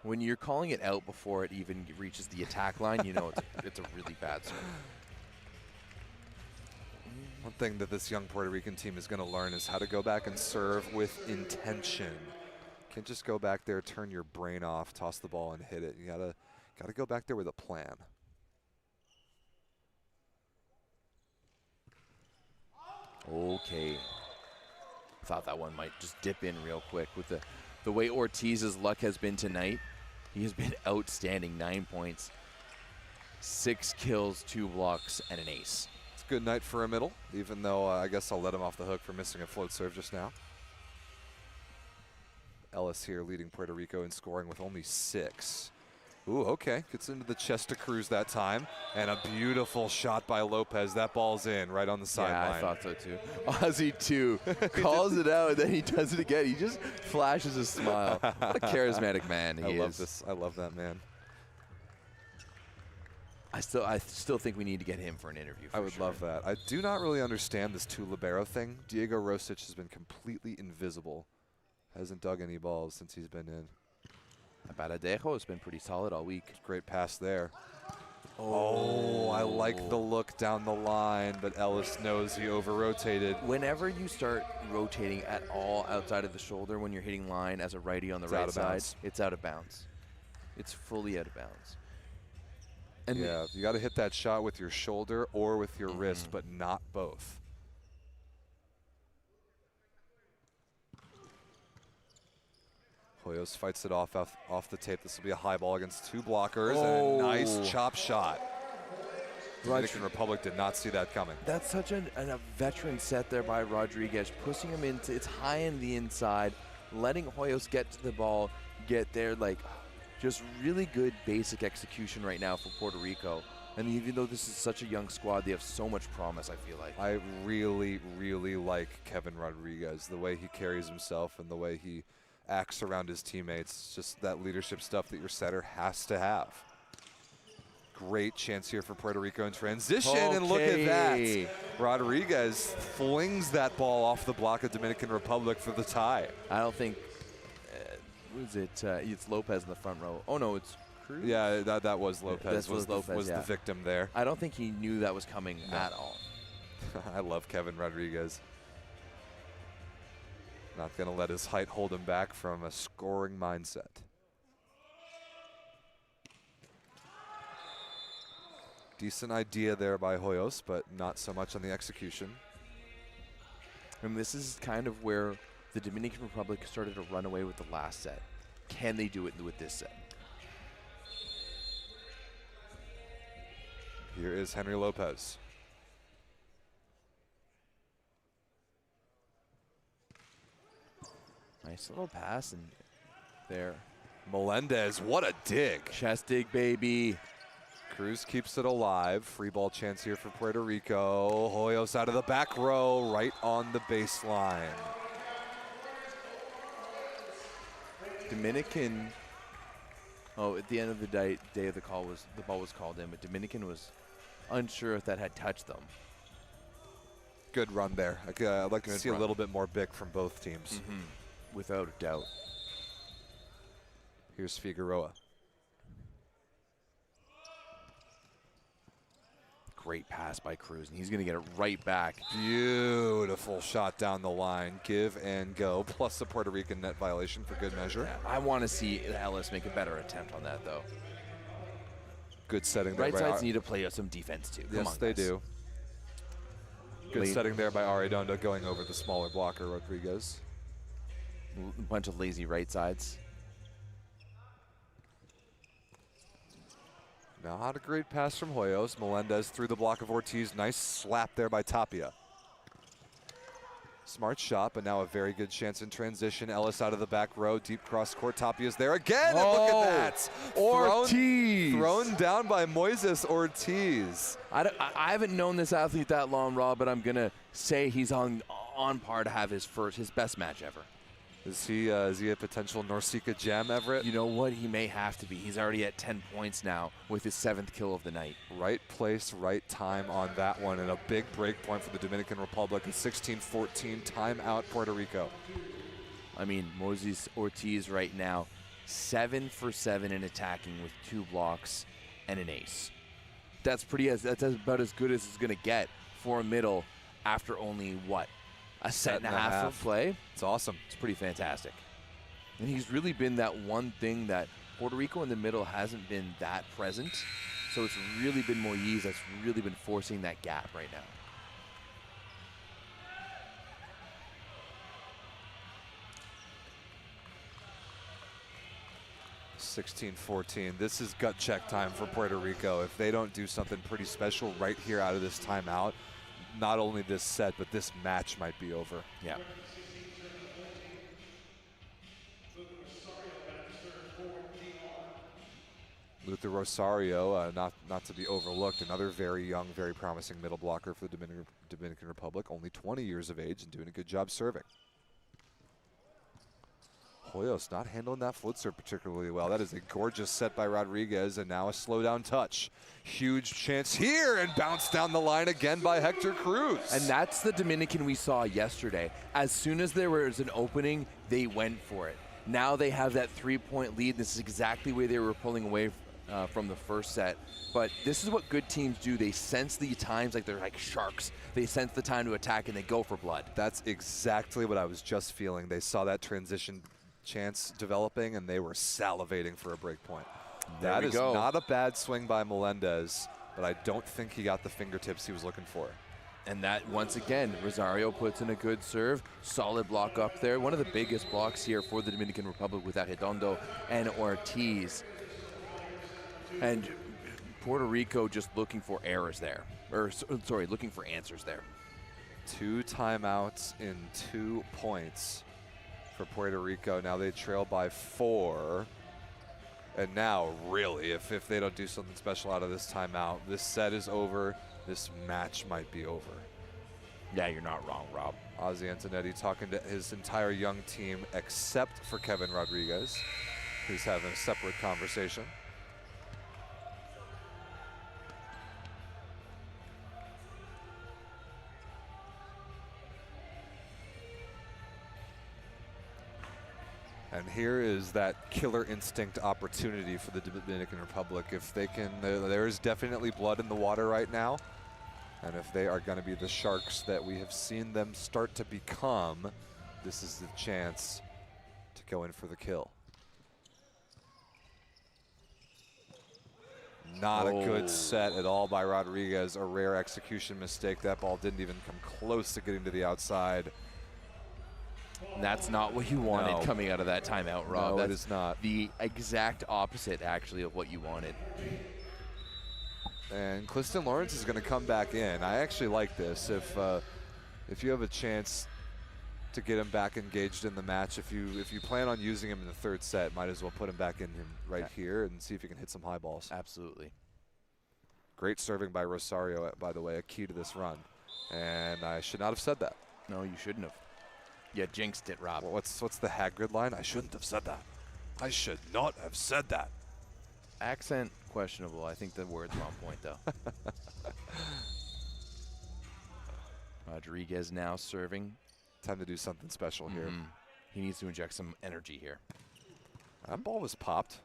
When you're calling it out before it even reaches the attack line, you know it's a really bad serve. One thing that this young Puerto Rican team is going to learn is how to go back and serve with intention. Can't just go back there, turn your brain off, toss the ball, and hit it. You gotta go back there with a plan. Okay. Thought that one might just dip in real quick with the way Ortiz's luck has been tonight. He has been outstanding. 9 points, 6 kills, 2 blocks, and an ace. It's a good night for a middle, even though I guess I'll let him off the hook for missing a float serve just now. Ellis here leading Puerto Rico in scoring with only 6. Ooh, okay. Gets into the chest to Cruz that time. And a beautiful shot by Lopez. That ball's in right on the sideline. Yeah, I thought so too. Ozzy too. Calls it out, and then he does it again. He just flashes a smile. What a charismatic man he is. I love this. I love that man. I still think we need to get him for an interview. I would love that. I do not really understand this two libero thing. Diego Rosic has been completely invisible. Hasn't dug any balls since he's been in. Baradejo has been pretty solid all week. Great pass there. Oh, I like the look down the line, but Ellis knows he over-rotated. Whenever you start rotating at all outside of the shoulder when you're hitting line as a righty on the right side, it's out of bounds. It's fully out of bounds. And yeah, you got to hit that shot with your shoulder or with your wrist, but not both. Hoyos fights it off the tape. This will be a high ball against 2 blockers and a nice chop shot. Dominican Republic did not see that coming. That's such a veteran set there by Rodriguez, pushing him into, it's high in the inside, letting Hoyos get to the ball, get there, like just really good basic execution right now for Puerto Rico. And even though this is such a young squad, they have so much promise, I feel like. I really, really like Kevin Rodriguez, the way he carries himself and the way he acts around his teammates. Just that leadership stuff that your setter has to have. Great chance here for Puerto Rico in transition, and look at that. Rodriguez flings that ball off the block of Dominican Republic for the tie. I don't think, it's Lopez in the front row. Oh no, it's Cruz? Yeah, that was Lopez. Lopez was the victim there. I don't think he knew that was coming at all. I love Kevin Rodriguez. Not going to let his height hold him back from a scoring mindset. Decent idea there by Hoyos, but not so much on the execution. And this is kind of where the Dominican Republic started to run away with the last set. Can they do it with this set? Here is Henry Lopez. Nice little pass and there. Melendez, what a dig. Chest dig, baby. Cruz keeps it alive. Free ball chance here for Puerto Rico. Hoyos out of the back row, right on the baseline. Dominican, at the end of the day of the call the ball was called in, but Dominican was unsure if that had touched them. Good run there. I'd like to see a little bit more big from both teams. Without a doubt. Here's Figueroa. Great pass by Cruz, and he's going to get it right back. Beautiful shot down the line. Give and go, plus the Puerto Rican net violation for good measure. Yeah, I want to see Ellis make a better attempt on that, though. Good setting there. Right sides need to play some defense, too. Yes, they do. Good setting there by Arredondo, going over the smaller blocker, Rodriguez. A bunch of lazy right sides. Not a great pass from Hoyos. Melendez through the block of Ortiz. Nice slap there by Tapia. Smart shot, but now a very good chance in transition. Ellis out of the back row. Deep cross court. Tapia's there again. And look at that. Ortiz. Thrown down by Moises Ortiz. I haven't known this athlete that long, Rob, but I'm going to say he's on par to have his best match ever. Is he a potential NORCECA gem, Everett? You know what? He may have to be. He's already at 10 points now with his 7th kill of the night. Right place, right time on that one, and a big break point for the Dominican Republic. A 16-14 timeout Puerto Rico. I mean, Moises Ortiz right now, 7 for 7 in attacking with 2 blocks and an ace. That's about as good as it's going to get for a middle after only, what, a set and a half of play? It's awesome. It's pretty fantastic. And he's really been that one thing that Puerto Rico in the middle hasn't been that present. So it's really been Moise that's really been forcing that gap right now. 16-14. This is gut check time for Puerto Rico. If they don't do something pretty special right here out of this timeout, not only this set, but this match might be over. Yeah. Luther Rosario, not to be overlooked, another very young, very promising middle blocker for the Dominican Republic, only 20 years of age and doing a good job serving. Hoyos not handling that float serve particularly well. That is a gorgeous set by Rodriguez, and now a slow down touch. Huge chance here, and bounce down the line again by Hector Cruz. And that's the Dominican we saw yesterday. As soon as there was an opening, they went for it. Now they have that 3-point lead. This is exactly where they were pulling away from the first set. But this is what good teams do. They sense the times like they're like sharks. They sense the time to attack, and they go for blood. That's exactly what I was just feeling. They saw that transition chance developing, and they were salivating for a break point. That is not a bad swing by Melendez, but I don't think he got the fingertips he was looking for. And that, once again, Rosario puts in a good serve. Solid block up there. One of the biggest blocks here for the Dominican Republic with Arredondo and Ortiz. And Puerto Rico just looking for errors there. Or, sorry, looking for answers there. 2 timeouts in 2 points for Puerto Rico. Now they trail by 4. And now, really, if they don't do something special out of this timeout, this set is over. This match might be over. Yeah, you're not wrong, Rob. Ozzie Antonetti talking to his entire young team except for Kevin Rodriguez, who's having a separate conversation. And here is that killer instinct opportunity for the Dominican Republic. If they can, there is definitely blood in the water right now. And if they are going to be the sharks that we have seen them start to become, this is the chance to go in for the kill. Not a good set at all by Rodriguez. A rare execution mistake. That ball didn't even come close to getting to the outside. That's not what you wanted coming out of that timeout, Rob. No, it is not. The exact opposite, actually, of what you wanted. And Clifton Lawrence is going to come back in. I actually like this. If you have a chance to get him back engaged in the match, if you plan on using him in the 3rd set, might as well put him back in him right here and see if he can hit some high balls. Absolutely. Great serving by Rosario, by the way, a key to this run. And I should not have said that. No, you shouldn't have. You jinxed it, Rob. Well, what's the Hagrid line? I shouldn't have said that. I should not have said that. Accent questionable. I think the word's on point, though. Rodriguez now serving. Time to do something special here. He needs to inject some energy here. That ball was popped.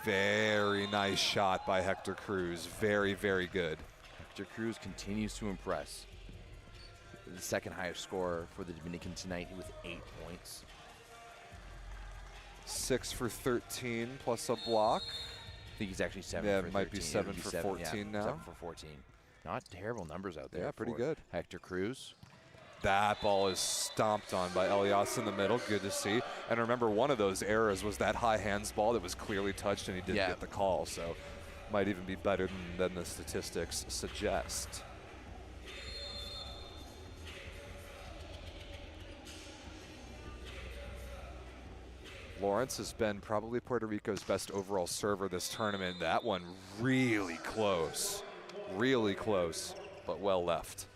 Very nice shot by Hector Cruz. Very, very good. Hector Cruz continues to impress. The 2nd highest scorer for the Dominican tonight with 8 points. 6 for 13 plus a block. I think he's actually 7 for 13. Yeah, it might be 7 for 14 now. 7 for 14. Not terrible numbers out there. Yeah, pretty good. Hector Cruz. That ball is stomped on by Elias in the middle. Good to see. And remember, one of those errors was that high hands ball that was clearly touched and he didn't get the call. So might even be better than the statistics suggest. Lawrence has been probably Puerto Rico's best overall server this tournament. That one really close, but well left.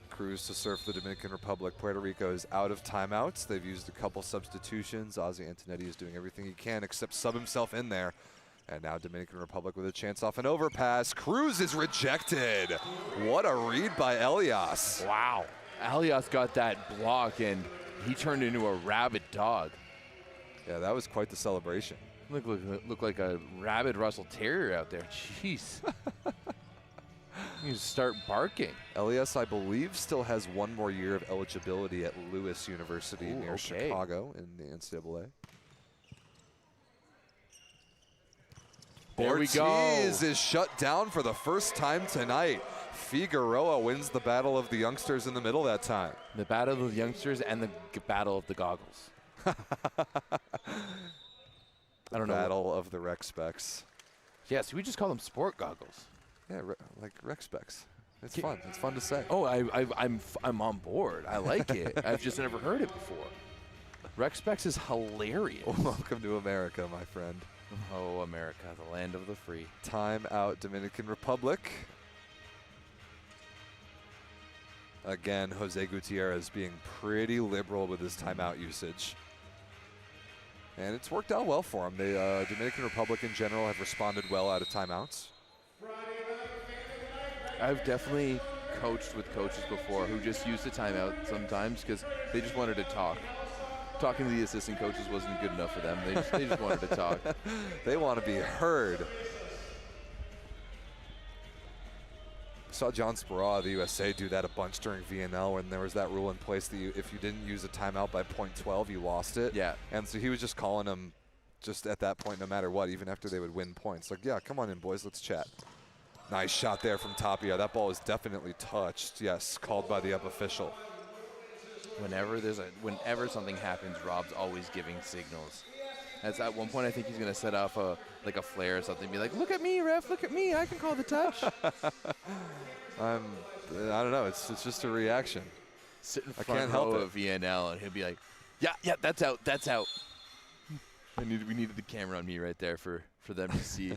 Cruz to serve for the Dominican Republic. Puerto Rico is out of timeouts. They've used a couple substitutions. Ozzie Antonetti is doing everything he can except sub himself in there. And now Dominican Republic with a chance off an overpass. Cruz is rejected. What a read by Elias. Wow. Elias got that block, and he turned into a rabid dog. Yeah, that was quite the celebration. Look like a rabid Russell Terrier out there. Jeez. You start barking. Elias, I believe, still has one more year of eligibility at Lewis University near Chicago in the NCAA. There we go. Ortiz is shut down for the first time tonight. Figueroa wins the battle of the youngsters in the middle that time. The battle of the youngsters and the battle of the goggles. I don't know. Battle of the rec specs. Yes, we just call them sport goggles. Yeah, like rec specs. It's fun. It's fun to say. Oh, I'm on board. I like it. I've just never heard it before. Rec specs is hilarious. Welcome to America, my friend. Oh, America, the land of the free. Time out, Dominican Republic. Again, Jose Gutierrez being pretty liberal with his timeout usage. And it's worked out well for him. The Dominican Republic in general have responded well out of timeouts. I've definitely coached with coaches before who just used the timeout sometimes because they just wanted to talk. Talking to the assistant coaches wasn't good enough for them. They just wanted to talk. They want to be heard. Saw John Speraw of the USA do that a bunch during VNL when there was that rule in place that if you didn't use a timeout by .12, you lost it. Yeah. And so he was just calling them just at that point no matter what, even after they would win points. Like, yeah, come on in, boys, let's chat. Nice shot there from Tapia. That ball is definitely touched. Yes, called by the up official. Whenever something happens, Rob's always giving signals. At one point, I think he's going to set off a flare or something. Be like, "Look at me, ref! Look at me! I can call the touch." I don't know. It's just a reaction. Sit in front row of VNL, and he'll be like, "Yeah, that's out. That's out." We needed the camera on me right there for them to see.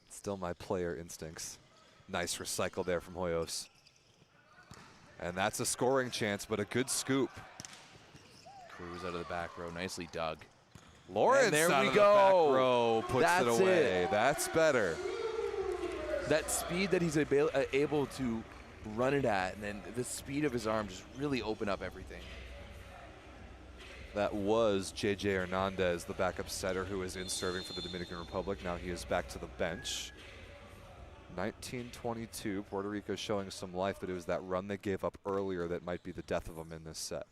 Still my player instincts. Nice recycle there from Hoyos. And that's a scoring chance, but a good scoop. Cruz out of the back row, nicely dug. Lawrence there out we of go. the back row puts That's it away. it. That's better. That speed that he's able to run it at, and then the speed of his arm just really open up everything. That was J.J. Hernandez, the backup setter who is in serving for the Dominican Republic. Now he is back to the bench. 1922, Puerto Rico showing some life, but it was that run they gave up earlier that might be the death of them in this set.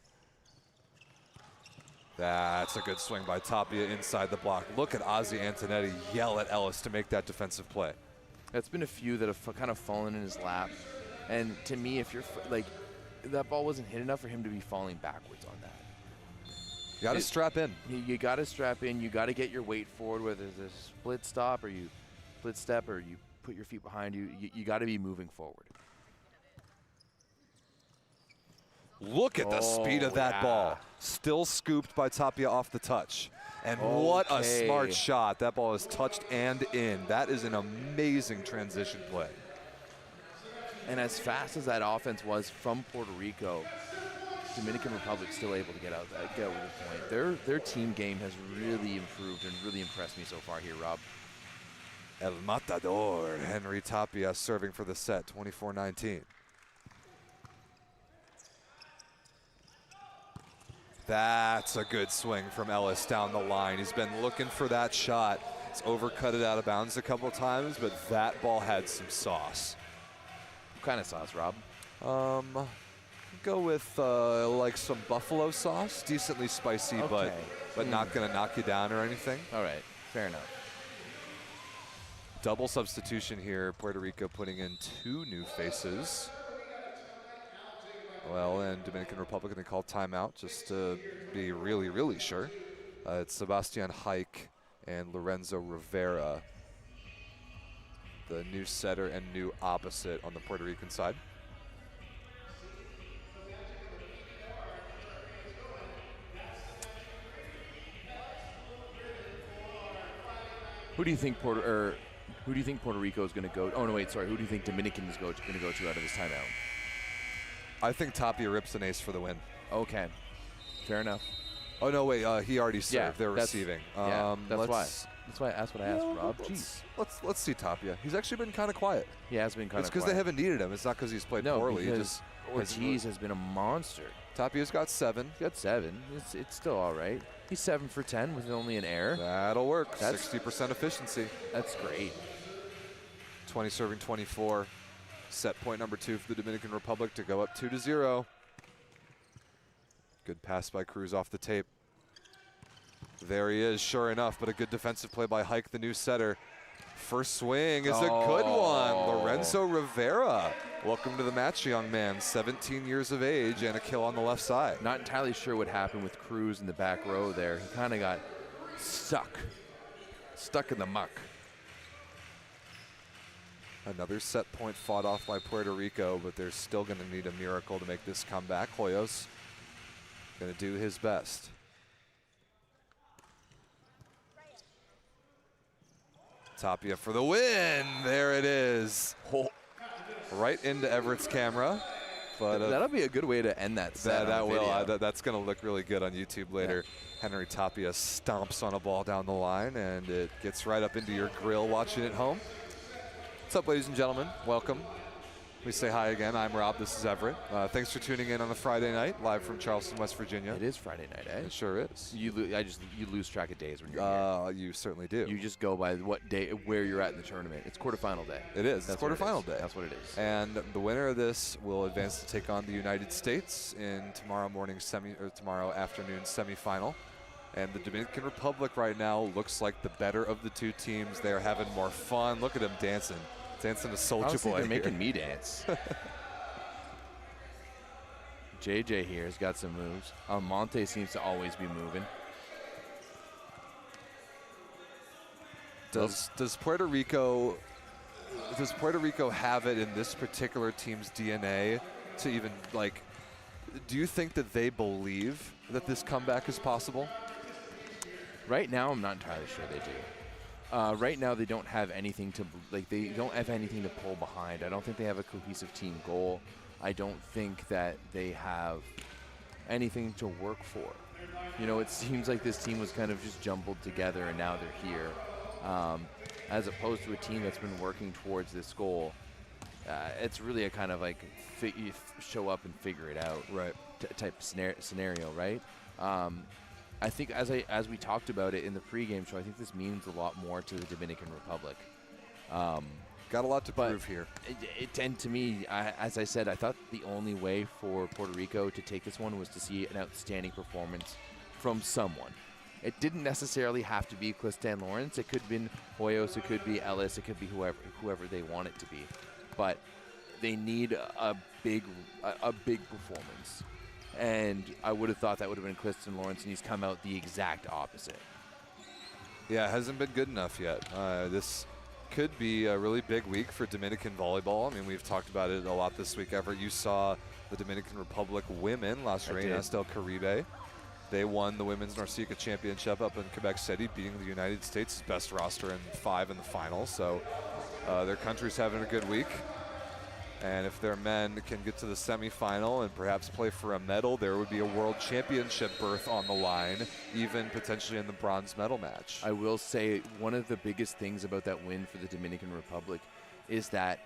That's a good swing by Tapia inside the block. Look at Ozzy Antonetti yell at Ellis to make that defensive play. That's been a few that have kind of fallen in his lap. And to me, if you're like, that ball wasn't hit enough for him to be falling backwards on that. You got to strap in. You got to strap in. You got to get your weight forward, whether it's a split stop or you split step or you put your feet behind you. You got to be moving forward. Look at the speed of that ball. Still scooped by Tapia off the touch. And what a smart shot. That ball is touched and in. That is an amazing transition play. And as fast as that offense was from Puerto Rico, Dominican Republic still able to get over the point. Their team game has really improved and really impressed me so far here, Rob. El Matador, Henry Tapia serving for the set, 24-19. That's a good swing from Ellis down the line. He's been looking for that shot. It's overcut it out of bounds a couple times, but that ball had some sauce. What kind of sauce, Rob? Go with like some buffalo sauce, decently spicy, but not gonna knock you down or anything. All right, fair enough. Double substitution here. Puerto Rico putting in 2 new faces. Well, and Dominican Republic, they call timeout just to be really, really sure. It's Sebastian Hike and Lorenzo Rivera, the new setter and new opposite on the Puerto Rican side. Who do you think Puerto Rico is going to go? Oh no, wait, sorry. Who do you think Dominican is going to go to out of this timeout? I think Tapia rips an ace for the win. Okay, fair enough. Oh, no, wait. He already served. Yeah, They're receiving. That's why. That's why I asked what I asked, Rob. Jeez. Let's see Tapia. He's actually been kind of quiet. He has been kind of quiet. It's because they haven't needed him. It's not because he's played poorly. Because Ortiz has been a monster. Tapia's got 7. He's got 7. It's still all right. He's 7 for 10 with only an error. That'll work. 60% efficiency. That's great. 20 serving 24. Set point number 2 for the Dominican Republic to go up 2-0. Good pass by Cruz off the tape. There he is, sure enough, but a good defensive play by Hike, the new setter. First swing is a good one. Lorenzo Rivera. Welcome to the match, young man. 17 years of age and a kill on the left side. Not entirely sure what happened with Cruz in the back row there. He kind of got stuck in the muck. Another set point fought off by Puerto Rico, but they're still going to need a miracle to make this comeback. Hoyos going to do his best. Tapia for the win. There it is. Right into Everett's camera. But that'll be a good way to end that set. That will. That's going to look really good on YouTube later. Yeah. Henry Tapia stomps on a ball down the line, and it gets right up into your grill watching it home. What's up, ladies and gentlemen? Welcome. We say hi again. I'm Rob. This is Everett. Thanks for tuning in on a Friday night, live from Charleston, West Virginia. It is Friday night, eh? It sure is. You lose track of days when you're here. You certainly do. You just go by what day, where you're at in the tournament. It's quarterfinal day. It is. It's quarterfinal day. That's what it is. And the winner of this will advance to take on the United States in tomorrow afternoon semifinal. And the Dominican Republic right now looks like the better of the two teams. They're having more fun. Look at them dancing. Dancing to Soulja Boy. They're making me dance. JJ here has got some moves. Almonte seems to always be moving. Does Puerto Rico have it in this particular team's DNA to even, like, do you think that they believe that this comeback is possible? Right now, I'm not entirely sure they do. Right now, they don't have anything to pull behind. I don't think they have a cohesive team goal. I don't think that they have anything to work for. You know, it seems like this team was kind of just jumbled together, and now they're here. As opposed to a team that's been working towards this goal. It's really a kind of like you show up and figure it out type scenario, right? I think as we talked about it in the pregame show, I think this means a lot more to the Dominican Republic. Got a lot to prove here. And to me, as I said, I thought the only way for Puerto Rico to take this one was to see an outstanding performance from someone. It didn't necessarily have to be Clistan Lawrence. It could have been Hoyos. It could be Ellis. It could be whoever they want it to be. But they need a big performance. And I would have thought that would have been Clistan Lawrence, and he's come out the exact opposite. Yeah, it hasn't been good enough yet. This could be a really big week for Dominican volleyball. I mean, we've talked about it a lot this week. Everett, you saw the Dominican Republic women, Las Reinas del Caribe. They won the Women's NORCECA Championship up in Quebec City, beating the United States' best roster in 5 in the final. So their country's having a good week. And if their men can get to the semifinal and perhaps play for a medal, there would be a world championship berth on the line, even potentially in the bronze medal match. I will say one of the biggest things about that win for the Dominican Republic is that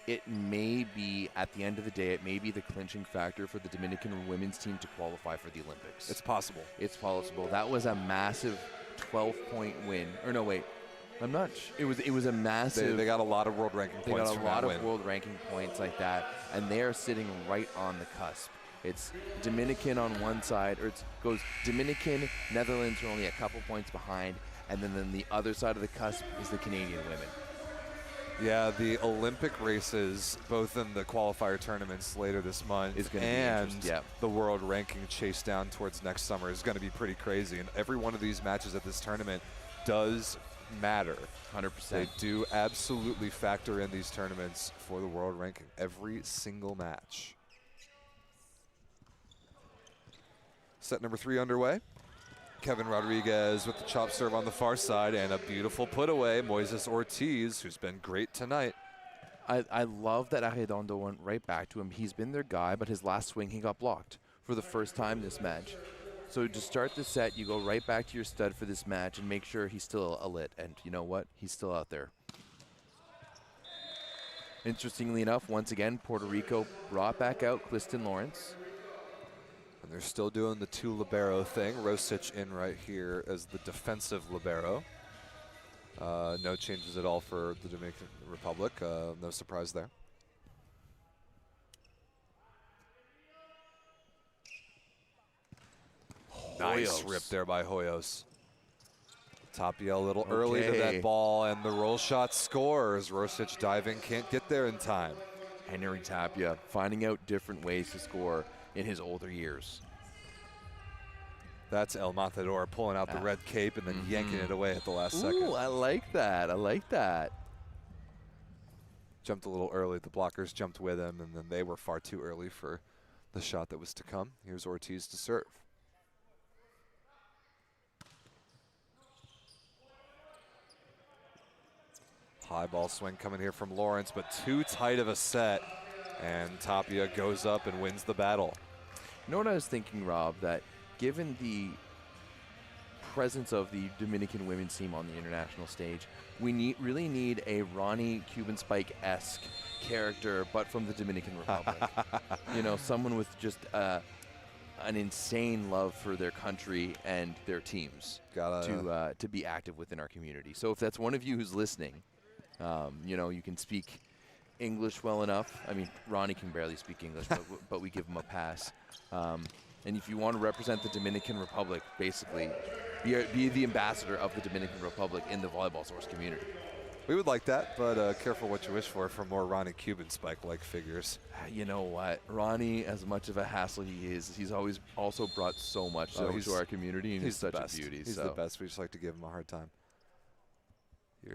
it may be, at the end of the day, it may be the clinching factor for the Dominican women's team to qualify for the Olympics. It's possible. It's possible. That was a massive 12-point win. Or no, wait. I'm not sure. It was a massive. They got a lot of world ranking points. They got a lot of win. world ranking points like that, and they are sitting right on the cusp. It's Dominican on one side, or it goes Dominican, Netherlands are only a couple points behind, and then the other side of the cusp is the Canadian women. Yeah, the Olympic races, both in the qualifier tournaments later this month and the world ranking chase down towards next summer is going to be pretty crazy. And every one of these matches at this tournament does matter. 100%. They do absolutely factor in these tournaments for the world ranking. Every single match. Set number 3 underway. Kevin Rodriguez with the chop serve on the far side and a beautiful put away. Moises Ortiz, who's been great tonight. I love that Arredondo went right back to him. He's been their guy, but his last swing he got blocked for the first time this match. So to start the set, you go right back to your stud for this match and make sure he's still a lit. And you know what? He's still out there. Interestingly enough, once again, Puerto Rico brought back out Clifton Lawrence. And they're still doing the 2 libero thing. Rosic in right here as the defensive libero. No changes at all for the Dominican Republic. No surprise there. Nice rip there by Hoyos. Tapia a little early to that ball, and the roll shot scores. Rosic diving, can't get there in time. Henry Tapia finding out different ways to score in his older years. That's El Matador pulling out the red cape and then yanking it away at the last second. Ooh, I like that. I like that. Jumped a little early. The blockers jumped with him, and then they were far too early for the shot that was to come. Here's Ortiz to serve. High ball swing coming here from Lawrence, but too tight of a set. And Tapia goes up and wins the battle. You know what I was thinking, Rob? That given the presence of the Dominican women's team on the international stage, we really need a Ronnie Cuban Spike-esque character, but from the Dominican Republic. You know, someone with just an insane love for their country and their teams to be active within our community. So if that's one of you who's listening, you know, you can speak English well enough. I mean, Ronnie can barely speak English, but we give him a pass. And if you want to represent the Dominican Republic, basically, be the ambassador of the Dominican Republic in the volleyball source community. We would like that, but careful what you wish for more Ronnie Cuban Spike-like figures. You know what? Ronnie, as much of a hassle he is, he's always also brought so much to our community, and he's such a beauty. He's the best. We just like to give him a hard time.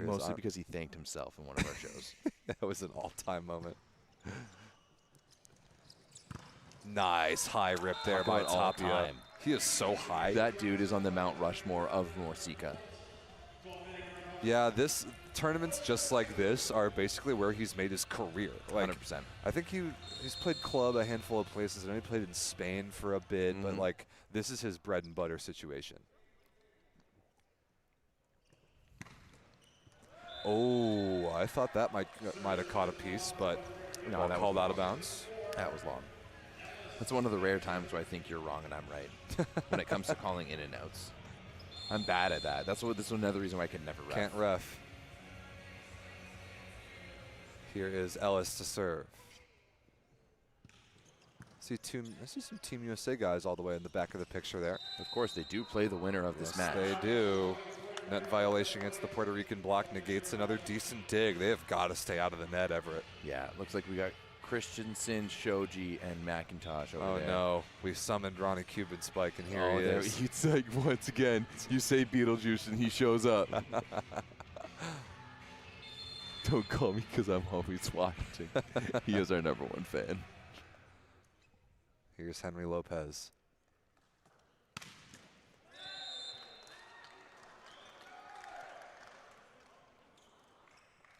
Mostly because he thanked himself in one of our shows. That was an all-time moment. Nice high rip there by Tapia. He is so high. That dude is on the Mount Rushmore of NORCECA. Yeah, this tournaments just like this are basically where he's made his career. Like, 100%. I think he's played club a handful of places, and he played in Spain for a bit, but like this is his bread and butter situation. Oh, I thought that might have caught a piece, but no, that called out of bounds. That was long. That's one of the rare times where I think you're wrong and I'm right when it comes to calling in and outs. I'm bad at that. This is another reason why I can never ref. Can't ref. Here is Ellis to serve. I see some Team USA guys all the way in the back of the picture there. Of course, they do play the winner of this match. They do. Net violation against the Puerto Rican block negates another decent dig. They have got to stay out of the net, Everett. Yeah, it looks like we got Christensen, Shoji, and McIntosh over there. Oh, no. We summoned Ronnie Cuban Spike, and here he is. It's like, once again, you say Beetlejuice, and he shows up. Don't call me because I'm always watching. He is our #1 fan. Here's Henry Lopez.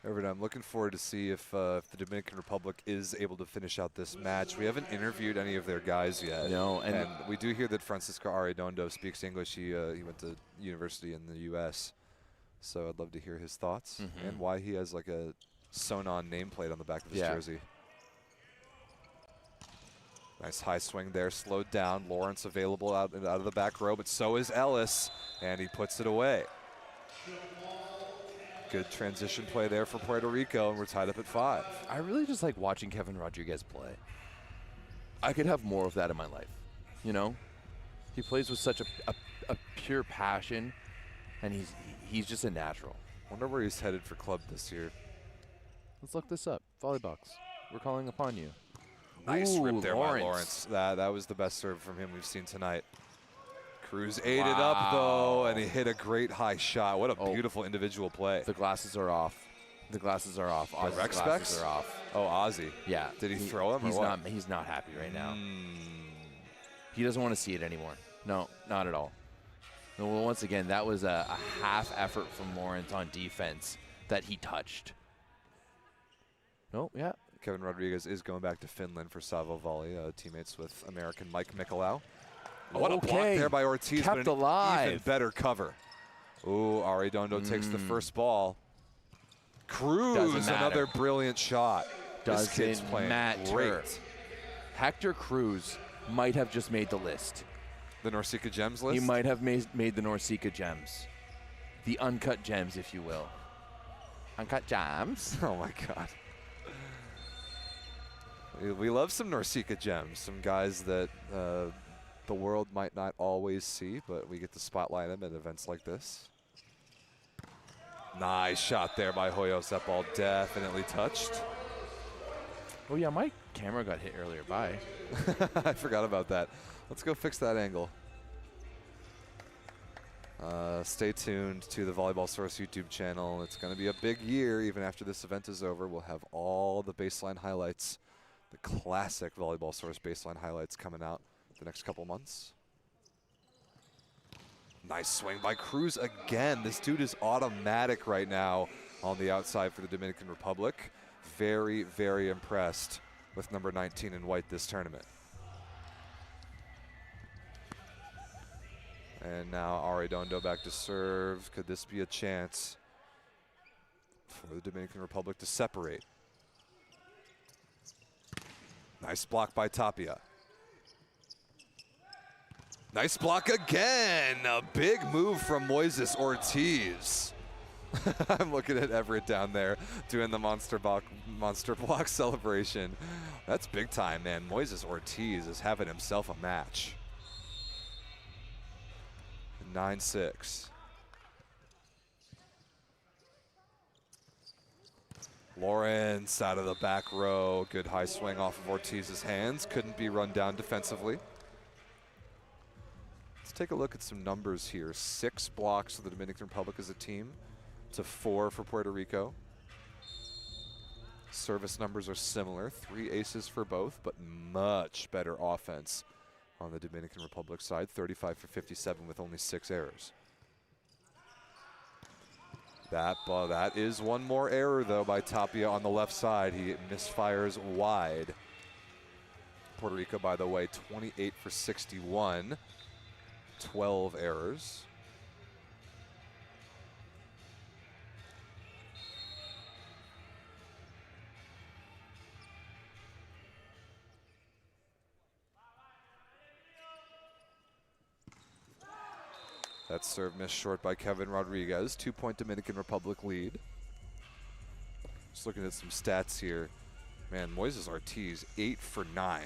Everett, I'm looking forward to see if the Dominican Republic is able to finish out this match. We haven't interviewed any of their guys yet. No, and we do hear that Francisco Arredondo speaks English. He went to university in the U.S., so I'd love to hear his thoughts and why he has like a sewn-on nameplate on the back of his jersey. Nice high swing there, slowed down. Lawrence available out of the back row, but so is Ellis, and he puts it away. Good transition play there for Puerto Rico, and we're tied up at 5. I really just like watching Kevin Rodriguez play. I could have more of that in my life, you know? He plays with such a pure passion, and he's just a natural. Wonder where he's headed for club this year. Let's look this up. Volleybox, we're calling upon you. Nice rip there by Lawrence. That was the best serve from him we've seen tonight. Cruz ate it up, though, and he hit a great high shot. What a beautiful individual play. The glasses are off. The glasses are off. The Rex specs are off. Oh, Ozzy. Yeah. Did he throw him or what? He's not happy right now. He doesn't want to see it anymore. No, not at all. No, well, once again, that was a half effort from Lawrence on defense that he touched. No, yeah. Kevin Rodriguez is going back to Finland for Savo Volley, teammates with American Mike Mikolau. What a block there by Ortiz, kept but an alive. even better cover. Ooh, Arredondo takes the first ball. Cruz, another brilliant shot. This kid's playing great. Hector Cruz might have just made the list. The NORCECA Gems list? He might have made the NORCECA Gems. The uncut gems, if you will. Uncut gems. Oh, my God. We love some NORCECA Gems, some guys that the world might not always see, but we get to spotlight them at events like this. Nice shot there by Hoyos. That ball definitely touched. Oh, yeah, my camera got hit earlier. Bye. I forgot about that. Let's go fix that angle. Stay tuned to the Volleyball Source YouTube channel. It's going to be a big year. Even after this event is over, we'll have all the baseline highlights, the classic Volleyball Source baseline highlights coming out the next couple months. Nice swing by Cruz again. This dude is automatic right now on the outside for the Dominican Republic. Very, very impressed with number 19 in white this tournament. And now Arredondo back to serve. Could this be a chance for the Dominican Republic to separate? Nice block by Tapia. Nice block again. A big move from Moises Ortiz. I'm looking at Everett down there doing the monster block celebration. That's big time, man. Moises Ortiz is having himself a match. 9-6. Lawrence out of the back row. Good high swing off of Ortiz's hands. Couldn't be run down defensively. Let's take a look at some numbers here. 6 blocks for the Dominican Republic as a team to 4 for Puerto Rico. Service numbers are similar. 3 aces for both, but much better offense on the Dominican Republic side. 35 for 57 with only 6 errors. That is one more error, though, by Tapia on the left side. He misfires wide. Puerto Rico, by the way, 28 for 61. 12 errors. That serve missed short by Kevin Rodriguez. 2-point Dominican Republic lead. Just looking at some stats here. Man, Moises Ortiz, 8 for 9.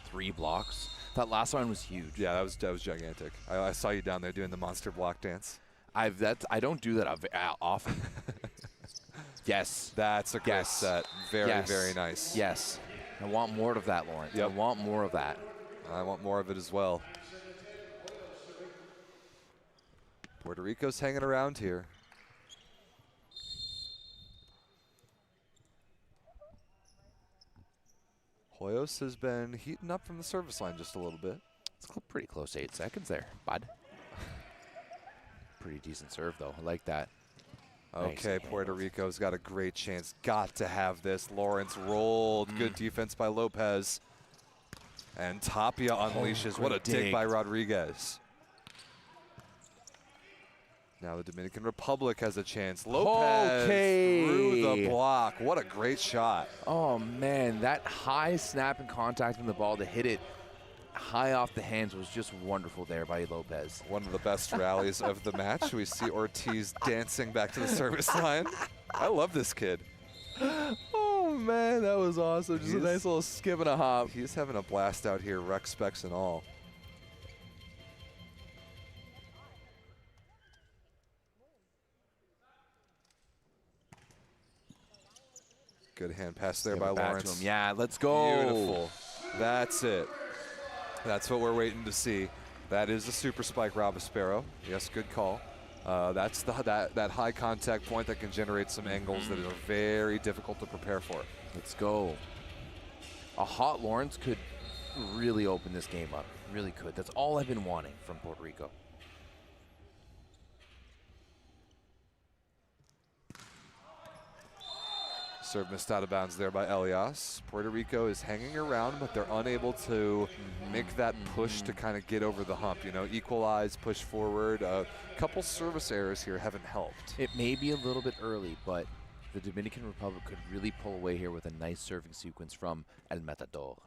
3 blocks. That last one was huge. Yeah, that was gigantic. I saw you down there doing the monster block dance. I don't do that often. Yes. That's a great set. Very, very nice. Yes. I want more of that, Lawrence. Yep. I want more of that. I want more of it as well. Puerto Rico's hanging around here. Hoyos has been heating up from the service line just a little bit. It's pretty close, 8 seconds there, bud. Pretty decent serve, though. I like that. Okay, nice. Puerto Rico's got a great chance. Got to have this. Lawrence rolled. Good defense by Lopez. And Tapia unleashes. What a dig by Rodriguez. Now the Dominican Republic has a chance. Lopez through the block. What a great shot. Oh, man. That high snap and contact in the ball to hit it high off the hands was just wonderful there by Lopez. One of the best rallies of the match. We see Ortiz dancing back to the service line. I love this kid. Oh, man. That was awesome. Just a nice little skip and a hop. He's having a blast out here, rec specs and all. Good hand pass there by Lawrence. Yeah, let's go. Beautiful. That's it. That's what we're waiting to see. That is the super spike Robispero. Yes, good call. That's that high contact point that can generate some angles that are very difficult to prepare for. Let's go. A hot Lawrence could really open this game up. Really could. That's all I've been wanting from Puerto Rico. Serve missed out of bounds there by Elias. Puerto Rico is hanging around, but they're unable to make that push to kind of get over the hump. You know, equalize, push forward. A couple service errors here haven't helped. It may be a little bit early, but the Dominican Republic could really pull away here with a nice serving sequence from El Matador.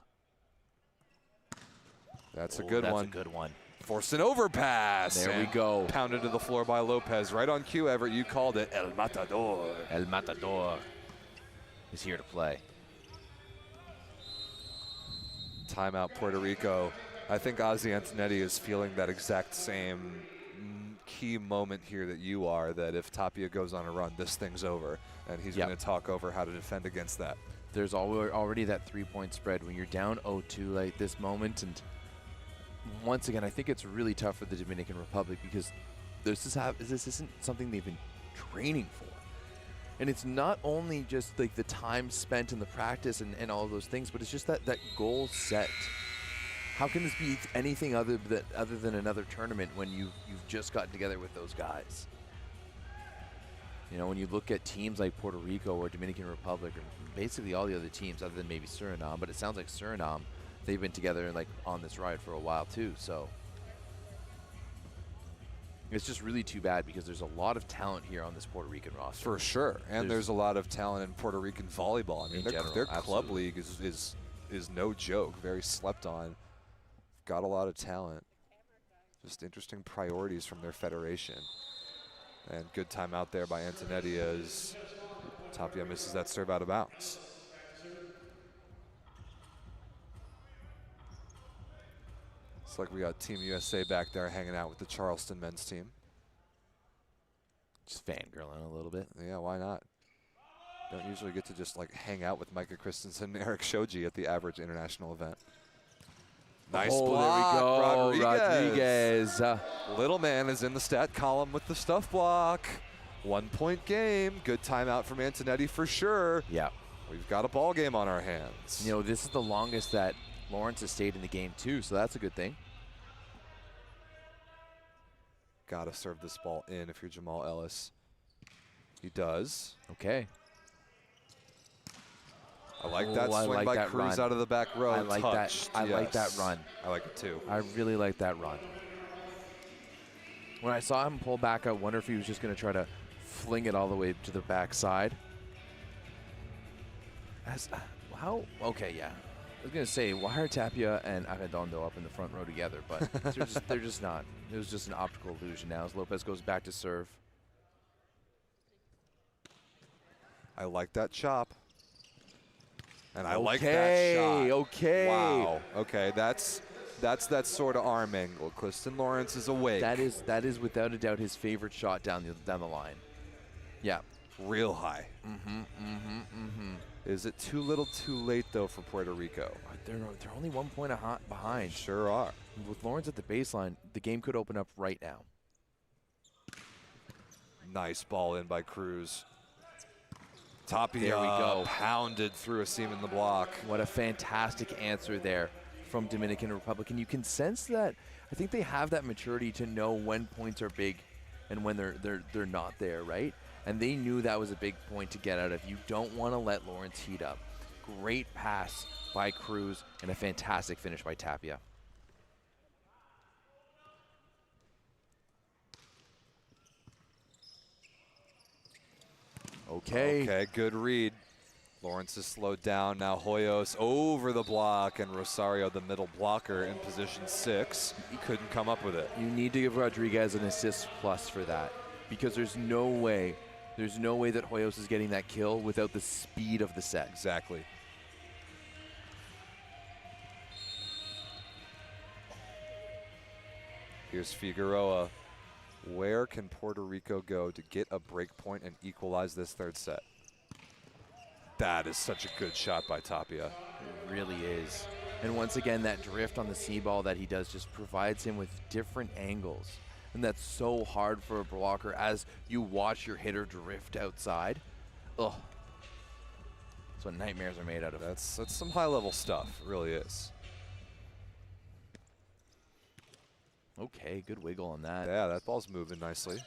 That's a good one. That's a good one. Forced an overpass. There we go. Pounded to the floor by Lopez. Right on cue, Everett. You called it. El Matador. El Matador is here to play. Timeout, Puerto Rico. I think Ozzy Antonetti is feeling that exact same key moment here that you are, that if Tapia goes on a run, this thing's over. And he's going to talk over how to defend against that. There's already that 3-point spread when you're down 0-2 like this moment. And once again, I think it's really tough for the Dominican Republic because this isn't something they've been training for. And it's not only just like the time spent in the practice and all of those things, but it's just that goal set. How can this be anything other than another tournament when you've just gotten together with those guys? You know, when you look at teams like Puerto Rico or Dominican Republic, or basically all the other teams other than maybe Suriname, but it sounds like Suriname, they've been together like on this ride for a while too, so it's just really too bad because there's a lot of talent here on this Puerto Rican roster. For sure, and there's a lot of talent in Puerto Rican volleyball. I mean, their club league is no joke, very slept on. Got a lot of talent. Just interesting priorities from their federation. And good timeout there by Antonetti as Tapia misses that serve out of bounds. Looks like we got Team USA back there hanging out with the Charleston men's team. Just fangirling a little bit. Yeah, why not? Don't usually get to just like hang out with Micah Christensen and Eric Shoji at the average international event. Nice block. There we go. Rodriguez. Little man is in the stat column with the stuff block. 1-point game. Good timeout from Antonetti for sure. Yeah. We've got a ball game on our hands. You know, this is the longest that Lawrence has stayed in the game too, so that's a good thing. Gotta serve this ball in if you're Jamal Ellis. He does. Okay. I like that swing by Cruz out of the back row. I like that. I like that run. I like it too. I really like that run. When I saw him pull back, I wonder if he was just going to try to fling it all the way to the backside. Okay, yeah. I was going to say, why are Tapia and Arredondo up in the front row together? But they're just not. It was just an optical illusion now as Lopez goes back to serve. I like that chop. And I like that shot. Okay. Wow. Okay, that's that sort of arm angle. Clifton Lawrence is awake. That is without a doubt his favorite shot down the line. Yeah. Real high. Is it too little too late, though, for Puerto Rico? They're only 1 point behind. Sure are. With Lawrence at the baseline, the game could open up right now. Nice ball in by Cruz. Tapia, there we go. Pounded through a seam in the block. What a fantastic answer there from Dominican Republic. And you can sense that. I think they have that maturity to know when points are big and when they're not there, right? And they knew that was a big point to get out of. You don't want to let Lawrence heat up. Great pass by Cruz and a fantastic finish by Tapia. Okay, good read. Lawrence is slowed down. Now Hoyos over the block, and Rosario, the middle blocker, in position 6. He couldn't come up with it. You need to give Rodriguez an assist plus for that, because there's no way that Hoyos is getting that kill without the speed of the set. Exactly. Here's Figueroa. Where can Puerto Rico go to get a break point and equalize this third set? That is such a good shot by Tapia. It really is. And once again, that drift on the C ball that he does just provides him with different angles. And that's so hard for a blocker as you watch your hitter drift outside. Ugh. That's what nightmares are made out of. That's some high-level stuff. It really is. Okay, good wiggle on that. Yeah, that ball's moving nicely.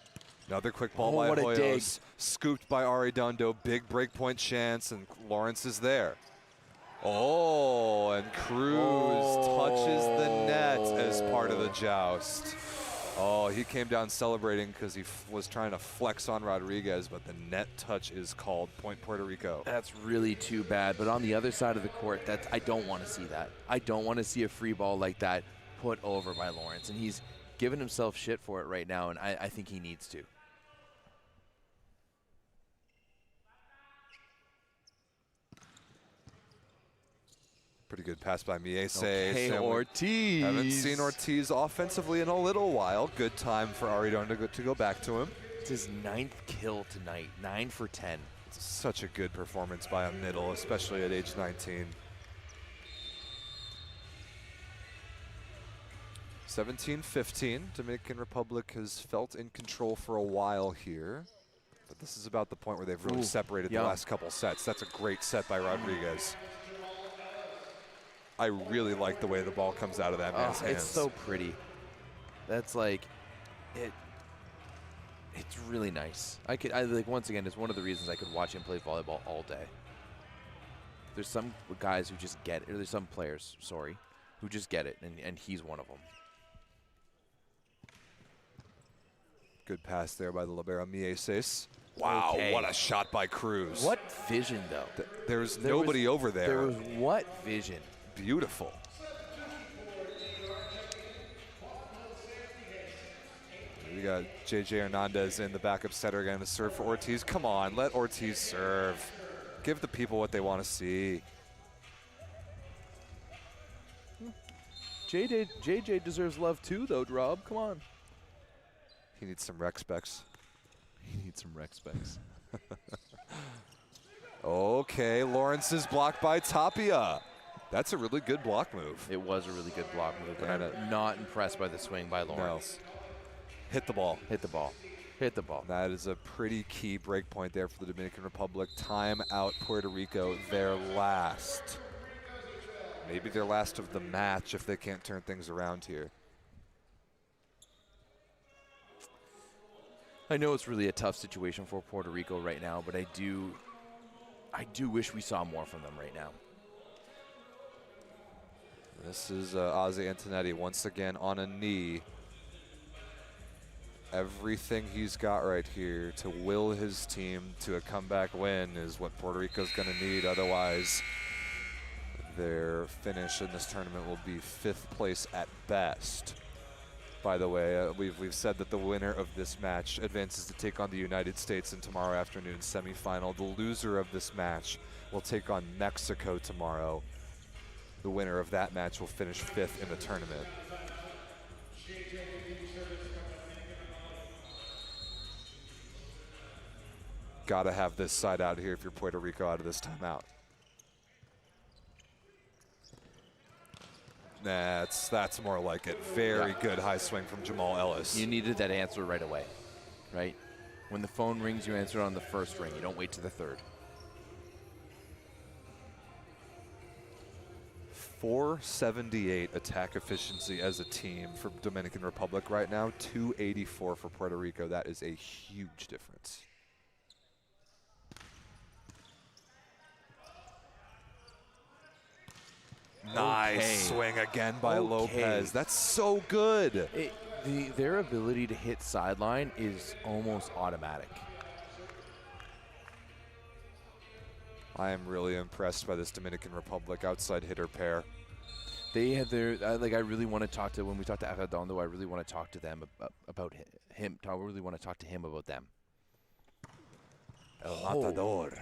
Another quick ball by what a dig. Hoyos. Scooped by Arredondo. Big breakpoint chance, and Lawrence is there. Oh, and Cruz touches the net as part of the joust. Oh, he came down celebrating because he was trying to flex on Rodriguez, but the net touch is called. Point Puerto Rico. That's really too bad. But on the other side of the court, I don't want to see that. I don't want to see a free ball like that put over by Lawrence. And he's giving himself shit for it right now, and I think he needs to. Pretty good pass by Miese. Okay, Ortiz. Haven't seen Ortiz offensively in a little while. Good time for Arredondo to go back to him. It's his 9th kill tonight, 9 for 10. It's such a good performance by a middle, especially at age 19. 17-15. Dominican Republic has felt in control for a while here. But this is about the point where they've really separated the last couple sets. That's a great set by Rodriguez. I really like the way the ball comes out of that man's hands. It's so pretty. That's like, it's really nice. I like, once again, it's one of the reasons I could watch him play volleyball all day. There's some guys who just get it, or there's some players, sorry, who just get it, and he's one of them. Good pass there by the libero Mieses. Wow, what a shot by Cruz. What vision, though. There's nobody over there. There was what vision. Beautiful. We got JJ Hernandez in the backup setter again to serve for Ortiz. Come on, let Ortiz serve. Give the people what they want to see. JJ deserves love too, though, Rob. Come on. He needs some rec specs. He needs some rec specs. Okay, Lawrence is blocked by Tapia. That's a really good block move. It was a really good block move, but I'm not impressed by the swing by Lawrence. No. Hit the ball. Hit the ball. Hit the ball. That is a pretty key break point there for the Dominican Republic. Time out Puerto Rico, their last. Maybe their last of the match if they can't turn things around here. I know it's really a tough situation for Puerto Rico right now, but I do wish we saw more from them right now. This is Ozzy Antonetti once again on a knee. Everything he's got right here to will his team to a comeback win is what Puerto Rico's going to need. Otherwise, their finish in this tournament will be 5th place at best. By the way, we've said that the winner of this match advances to take on the United States in tomorrow afternoon's semifinal. The loser of this match will take on Mexico tomorrow. The winner of that match will finish 5th in the tournament. Gotta have this side out here if you're Puerto Rico out of this timeout. That's more like it. Very good high swing from Jamal Ellis. You needed that answer right away, right? When the phone rings, you answer it on the first ring. You don't wait to the 3rd. 478 attack efficiency as a team for Dominican Republic right now. 284 for Puerto Rico. That is a huge difference. Nice swing again by Lopez. That's so good. Their ability to hit sideline is almost automatic. I am really impressed by this Dominican Republic outside hitter pair. They had their, like, I really want to talk to, when we talk to Arredondo, I really want to talk to them about him. I really want to talk to him about them. El Matador.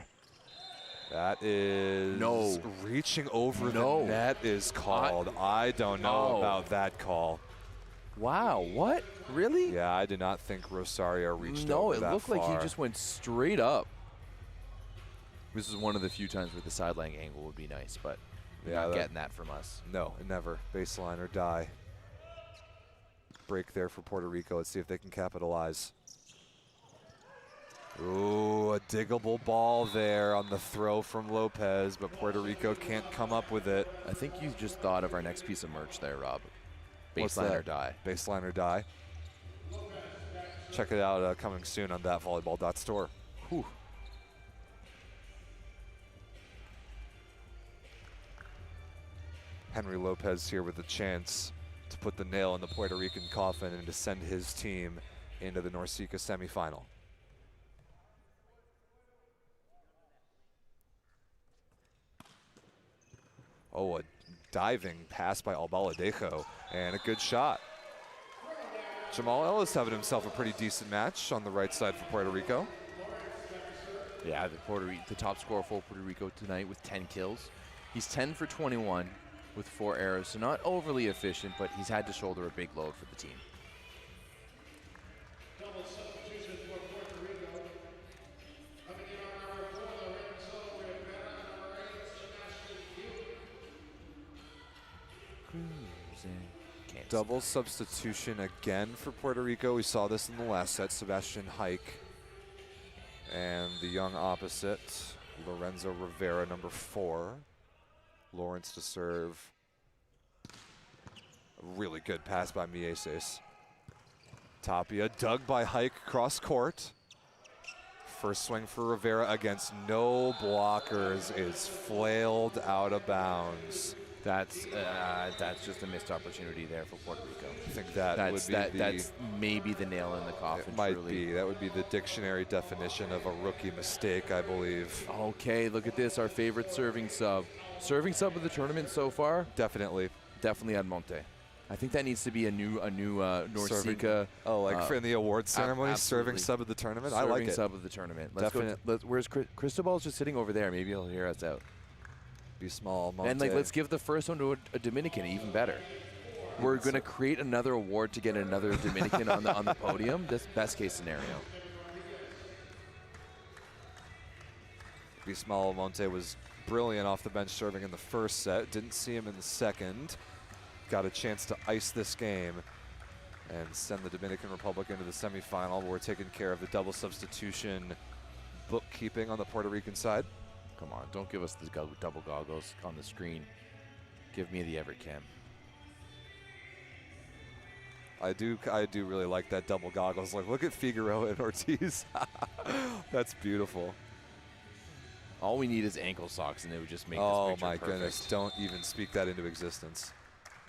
That is reaching over the net is called. I don't know about that call. Wow, what? Really? Yeah, I did not think Rosario reached over that far. No, it looked like he just went straight up. This is one of the few times where the sideline angle would be nice, but you're not getting that from us. No, never. Baseline or die. Break there for Puerto Rico. Let's see if they can capitalize. Ooh, a diggable ball there on the throw from Lopez, but Puerto Rico can't come up with it. I think you just thought of our next piece of merch there, Rob. Baseline or die. Baseline or die. Check it out coming soon on thatvolleyball.store. Whew. Henry Lopez here with the chance to put the nail in the Puerto Rican coffin and to send his team into the NORCECA semifinal. Oh, a diving pass by Albaladejo and a good shot. Jamal Ellis having himself a pretty decent match on the right side for Puerto Rico. Yeah, the top scorer for Puerto Rico tonight with 10 kills. He's 10 for 21 with 4 errors, so not overly efficient, but he's had to shoulder a big load for the team. Double substitution again for Puerto Rico. We saw this in the last set. Sebastian Hike and the young opposite, Lorenzo Rivera, number 4. Lawrence to serve. A really good pass by Mieses. Tapia dug by Hike cross court. First swing for Rivera against no blockers is flailed out of bounds. That's just a missed opportunity there for Puerto Rico. I think that's maybe the nail in the coffin. It might be. That would be the dictionary definition of a rookie mistake, I believe. Okay, look at this. Our favorite serving sub. Serving sub of the tournament so far? Definitely. Definitely Almonte. I think that needs to be a new NORCECA. Oh, like for in the award ceremony, serving sub of the tournament. I like it. Serving sub of the tournament. Where's Cristobal's just sitting over there? Maybe he'll hear us out. Be small. Monte. And let's give the first one to a Dominican, even better. We're going to create another award to get another Dominican on the podium. That's best case scenario. Bismael Monte was brilliant off the bench serving in the first set. Didn't see him in the second. Got a chance to ice this game and send the Dominican Republic into the semifinal. We're taking care of the double substitution bookkeeping on the Puerto Rican side. Come on, don't give us the double goggles on the screen. Give me the Evercam. I do really like that double goggles. Like, look at Figueroa and Ortiz. That's beautiful. All we need is ankle socks, and they would just make this picture my perfect. Goodness, don't even speak that into existence.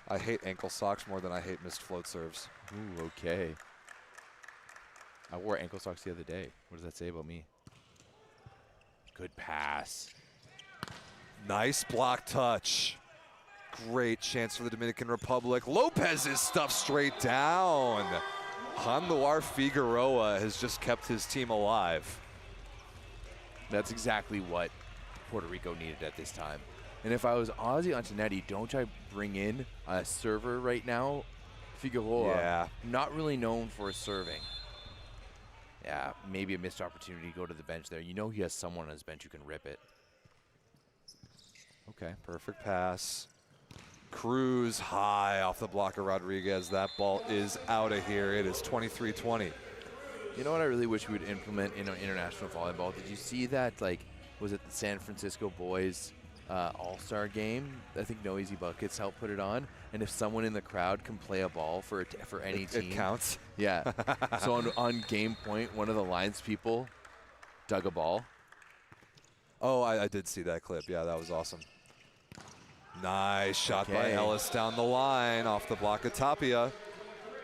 I hate ankle socks more than I hate missed float serves. Ooh, okay. I wore ankle socks the other day. What does that say about me? Good pass. Nice block touch. Great chance for the Dominican Republic. Lopez is stuffed straight down. Hanluar Figueroa has just kept his team alive. That's exactly what Puerto Rico needed at this time. And if I was Ozzy Antonetti, don't I bring in a server right now? Figueroa, yeah, not really known for serving. Yeah, maybe a missed opportunity to go to the bench there. You know he has someone on his bench who can rip it. Okay, perfect pass. Cruz high off the block of Rodriguez. That ball is out of here. It is 23-20. You know what I really wish we would implement in international volleyball? Did you see that, like, was it the San Francisco boys all-star game? I think No Easy Buckets helped put it on. And if someone in the crowd can play a ball for any team. It counts. Yeah. So on game point, one of the lines people dug a ball. Oh, I did see that clip. Yeah, that was awesome. Nice shot by Ellis down the line off the block of Tapia.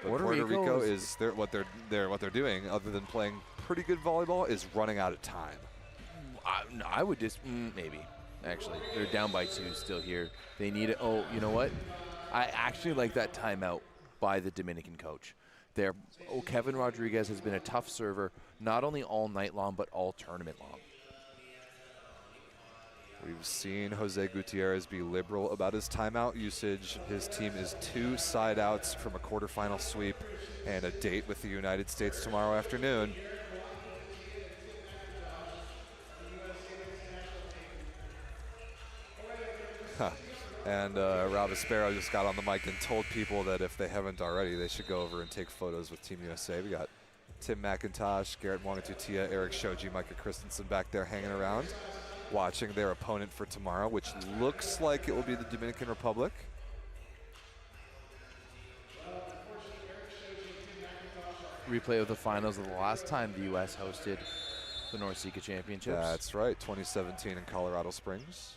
But Puerto Rico is what they're doing, other than playing pretty good volleyball, is running out of time. I would just maybe. Actually, they're down by 2 still here. They need it. Oh, you know what? I actually like that timeout by the Dominican coach. Kevin Rodriguez has been a tough server, not only all night long, but all tournament long. We've seen Jose Gutierrez be liberal about his timeout usage. His team is 2 side outs from a quarterfinal sweep and a date with the United States tomorrow afternoon. And Rob Aspero just got on the mic and told people that if they haven't already, they should go over and take photos with Team USA. We got Tim McIntosh, Garrett Mwangatutia, Eric Shoji, Micah Christensen back there hanging around, watching their opponent for tomorrow, which looks like it will be the Dominican Republic. replay of the finals of the last time the U.S. hosted the NORCECA Championships. That's right, 2017 in Colorado Springs.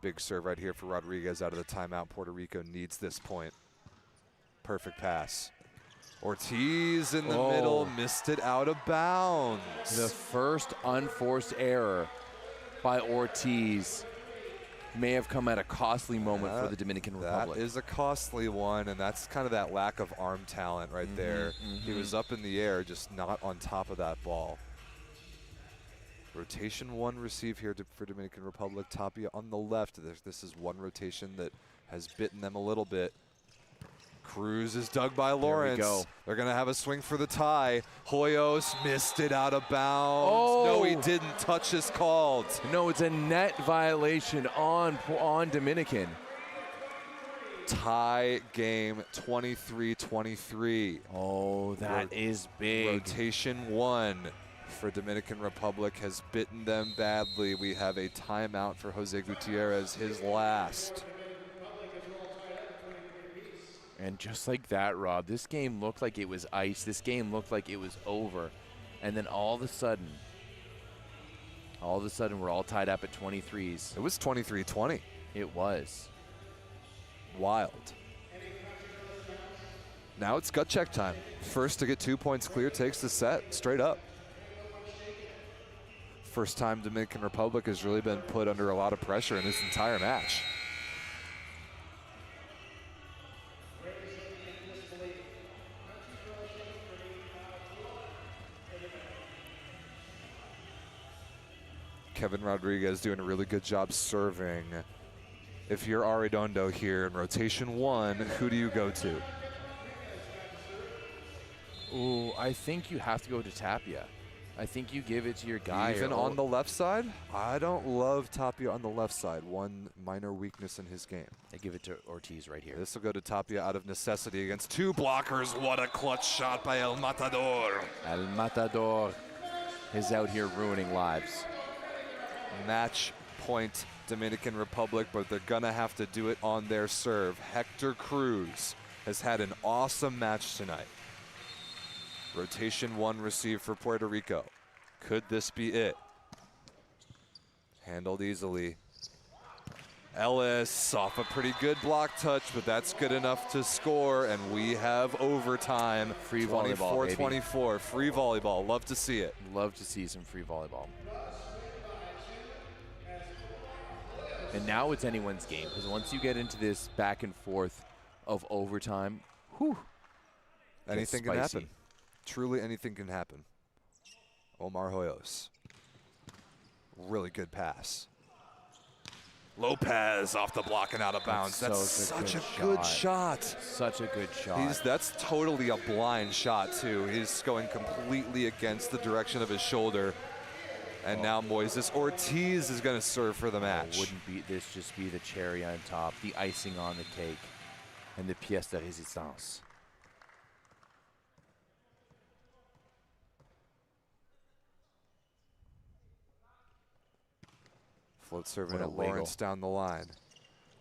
Big serve right here for Rodriguez out of the timeout. Puerto Rico needs this point. Perfect pass. Ortiz in the middle, missed it out of bounds. The first unforced error by Ortiz may have come at a costly moment for the Dominican Republic. That is a costly one, and that's kind of that lack of arm talent right there. He was up in the air, just not on top of that ball. Rotation 1 receive here for Dominican Republic. Tapia on the left. This is one rotation that has bitten them a little bit. Cruz is dug by Lawrence. There we go. They're going to have a swing for the tie. Hoyos missed it out of bounds. No, he didn't. Touch is called. No, it's a net violation on Dominican. Tie game 23-23. Oh, that is big. Rotation 1 for Dominican Republic has bitten them badly. We have a timeout for Jose Gutierrez, his last. And just like that, Rob, this game looked like it was ice. This game looked like it was over. And then all of a sudden, we're all tied up at 23s. It was 23-20. It was. Wild. Now it's gut check time. First to get 2 points clear takes the set straight up. First time Dominican Republic has really been put under a lot of pressure in this entire match. Kevin Rodriguez doing a really good job serving. If you're Arredondo here in rotation 1, who do you go to? Ooh, I think you have to go to Tapia. I think you give it to your guy. Even on the left side? I don't love Tapia on the left side. One minor weakness in his game. I give it to Ortiz right here. This will go to Tapia out of necessity against 2 blockers. What a clutch shot by El Matador. El Matador is out here ruining lives. Match point Dominican Republic, but they're gonna have to do it on their serve. Hector Cruz has had an awesome match tonight. Rotation 1 receive for Puerto Rico. Could this be it? Handled easily. Ellis off a pretty good block touch, but that's good enough to score, and we have overtime. Free volleyball, 24-24, free volleyball. Love to see it. Love to see some free volleyball. And now it's anyone's game, because once you get into this back and forth of overtime, anything can happen. Truly anything can happen. Omar Hoyos. Really good pass. Lopez off the block and out of bounds. That's such a good shot. Such a good shot. That's totally a blind shot, too. He's going completely against the direction of his shoulder. And now Moises Ortiz is going to serve for the match. Wouldn't this just be the cherry on top, the icing on the cake, and the pièce de résistance? Float serving at Lawrence down the line.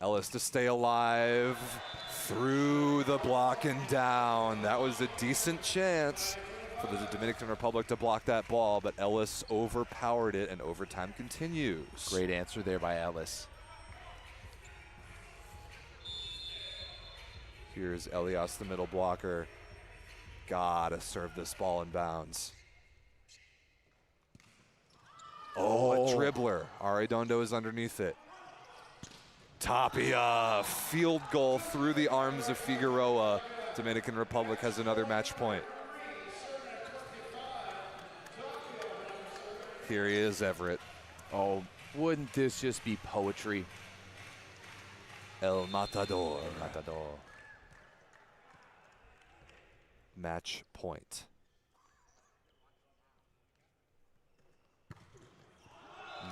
Ellis to stay alive. Through the block and down. That was a decent chance for the Dominican Republic to block that ball, but Ellis overpowered it, and overtime continues. Great answer there by Ellis. Here's Elias, the middle blocker. Gotta serve this ball in bounds. Oh, a dribbler. Arredondo is underneath it. Tapia, field goal through the arms of Figueroa. Dominican Republic has another match point. Here he is, Everett. Oh, wouldn't this just be poetry? El Matador. El Matador. Match point.